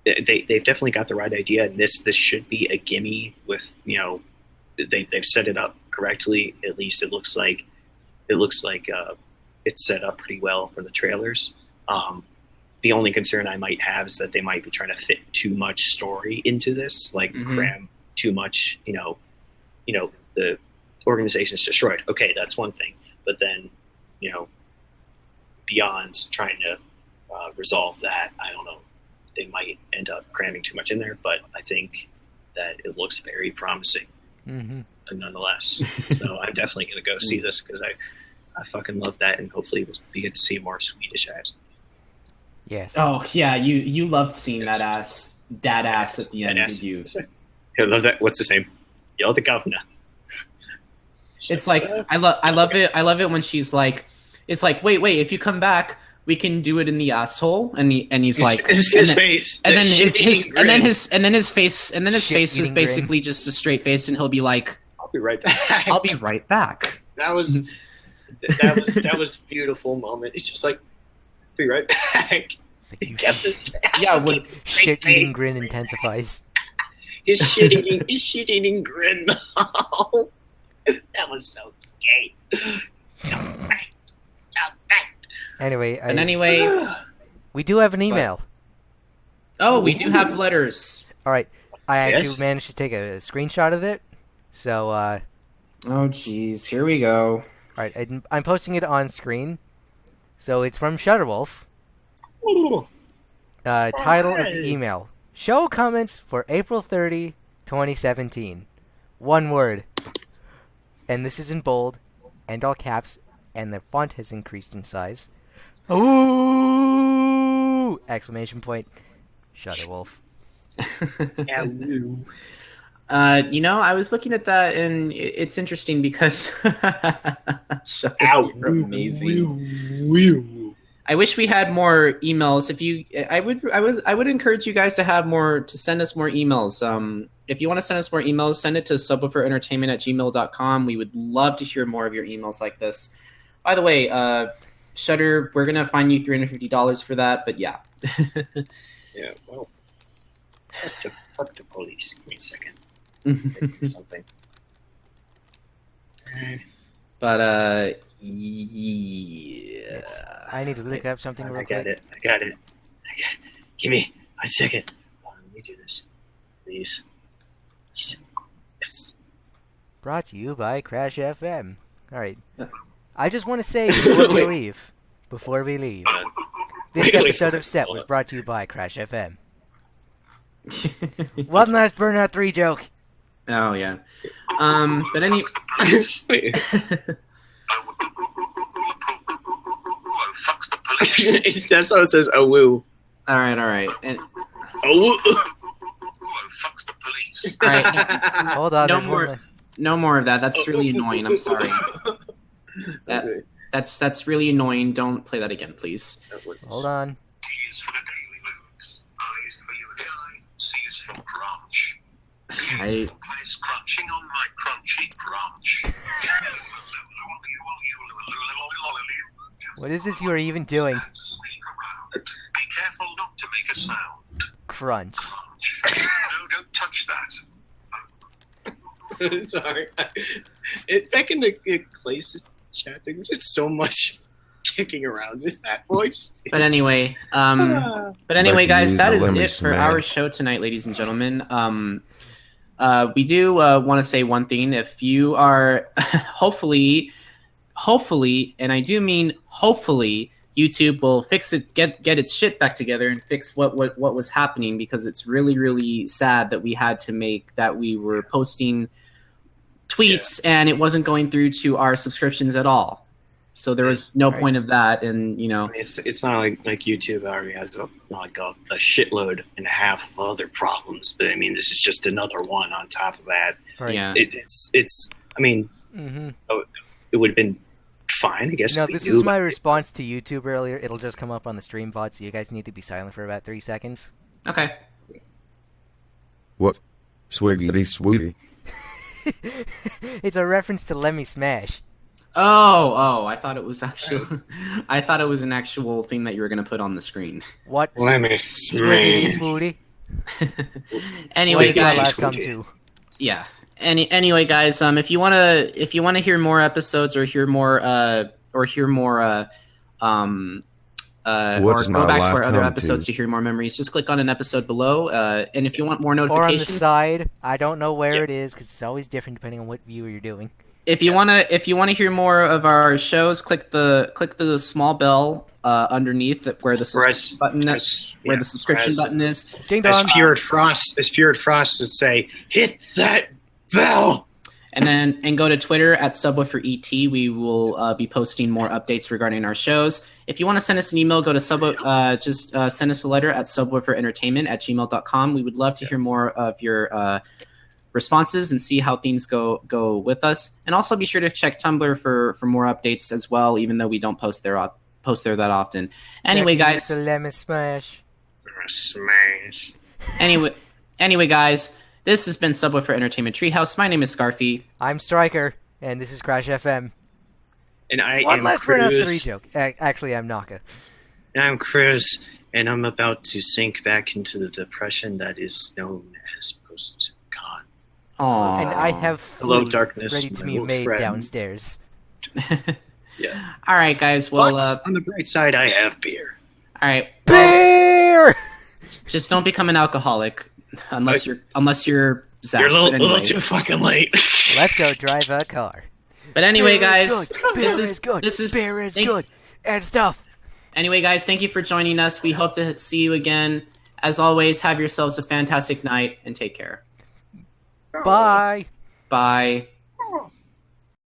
they've definitely got the right idea, and this should be a gimme. With they've set it up correctly. At least it looks like it's set up pretty well for the trailers. The only concern I might have is that they might be trying to fit too much story into this, cram too much. The organization's destroyed. Okay, that's one thing, but then beyond trying to resolve that, I don't know. They might end up cramming too much in there, but I think that it looks very promising, nonetheless. So I'm definitely going to go see this because I fucking love that, and hopefully we'll be get to see more Swedish ass.
Yes.
Oh yeah, you loved seeing that dad ass at the end. Did you?
I love that. What's his name? You're the governor.
It's like I love it. I love it when she's like, it's like, wait, if you come back, we can do it in the asshole. And he's like,
his face,
and then his face was
Shit-eating
basically
grin.
just a straight face, and he'll be like,
I'll be right back.
I'll be right back.
That was a beautiful moment. He's just like, I'll be right back.
It's like,
He kept his
yeah, when
shit-eating grin intensifies.
his shit-eating grin. That was so gay.
Anyway, we do have an email.
we do have letters.
All right, I actually
Yes.
managed to take a screenshot of it. So,
Oh jeez, here we go.
all right, I'm posting it on screen. So it's from Shutterwolf. Title of the email: Show comments for April 30, 2017. One word. And this is in bold and all caps, and the font has increased in size. Ooh! Exclamation point. Shutterwolf.
I was looking at that, and it's interesting because you're amazing. I wish we had more emails. I would encourage you guys to send us more emails. If you want to send us more emails, send it to subwooferentertainment@gmail.com. We would love to hear more of your emails like this. By the way, Shutter, we're gonna fine you $350 for that. But yeah.
Yeah, well, fuck the police. Give me a second. Something.
But yeah.
I need to look up something real
I got
quick.
it. Give me a second. Let me do this, please. Yes.
Brought to you by Crash FM. All right. I just want to say before we leave, this
Really?
episode of S.E.T was brought to you by Crash FM. One last Burnout 3 joke.
Oh yeah. But any.
Wait.
Fucks the police.
That's how it says. Oh woo.
All right. And,
Oh.
Fucks the police.
all right.
Hold on.
No
there's
more.
one
No more of that. That's really annoying. I'm sorry. That's really annoying. Don't play that again, please.
Hold on.
T is for the Daily Moogs. I is for you and I. C is for crunch.
I
Place crunching on my crunchy crunch.
What is this you are even doing?
Sneak around. Be careful not to make a sound.
Crunch.
Crunch. No, don't touch that.
Sorry. Back in the Clay's chat, there was just so much kicking around with that voice.
But anyway,
Like
guys,
you
that
need
is
to let
it
me
for
smash.
our show tonight, ladies and gentlemen. We do want to say one thing. If you are hopefully, and I do mean hopefully, YouTube will fix it, get its shit back together, and fix what was happening, because it's really, really sad that we had to make that we were posting tweets and it wasn't going through to our subscriptions at all. So there was no point of that, and
I mean, it's not like YouTube already has a shitload and a half of other problems, but I mean, this is just another one on top of that.
Right.
yeah.
It's. I mean,
Mm-hmm.
it would have been fine, I guess.
No,
if we
this
knew
is my
about it.
response to YouTube earlier. It'll just come up on the stream VOD, so you guys need to be silent for about 3 seconds.
Okay.
What? Swiggity swooty.
It's a reference to Lemmy Smash.
Oh! I thought it was actually. I thought it was an actual thing that you were going to put on the screen.
What?
Let me
Swiggity Swooty.
Anyway,
Wait till I
guys.
come to.
Yeah. Anyway, guys. If you wanna hear more episodes or hear more or
What's
go
my
back to
life
our other
come
episodes to hear more memories, just click on an episode below. And if you want more
Or
notifications,
on the side. I don't know where it is, because it's always different depending on what viewer you're doing.
if you wanna hear more of our shows, click the small bell underneath where the subscription button where the subscription button is.
Ding
As
dong.
Pure Frost would say, hit that bell.
And go to Twitter at Subwuffer ET. We will be posting more updates regarding our shows. If you want to send us an email, go to send us a letter at subwooferentertainment@gmail.com. We would love to hear more of your responses and see how things go with us. And also be sure to check Tumblr for more updates as well, even though we don't post there that often. Anyway,
Becky
guys.
with the Lemmy Smash.
Smash.
Anyway, guys. This has been Subwoofer Entertainment Treehouse. My name is Scarfy.
I'm Striker, and this is Crash FM.
And I
One
am
last Burnout 3
Krüz.
joke. Actually, I'm Naka.
And I'm Krüz, and I'm about to sink back into the depression that is known as post-con.
Aww.
And I have
Hello,
food
darkness,
ready to
my
be
old
made
friend.
downstairs.
Yeah.
All right, guys. Well,
But on the bright side, I have beer.
all right. Well,
Beer!
just don't become an alcoholic unless you're Zach.
You're a
But
little
anyway.
too fucking late.
Let's go drive a car.
But anyway,
Beer
guys,
is good. Beer is good.
This is
Beer is
thank-
good. And stuff.
Anyway, guys, thank you for joining us. We hope to see you again. As always, have yourselves a fantastic night and take care.
Bye.
Bye.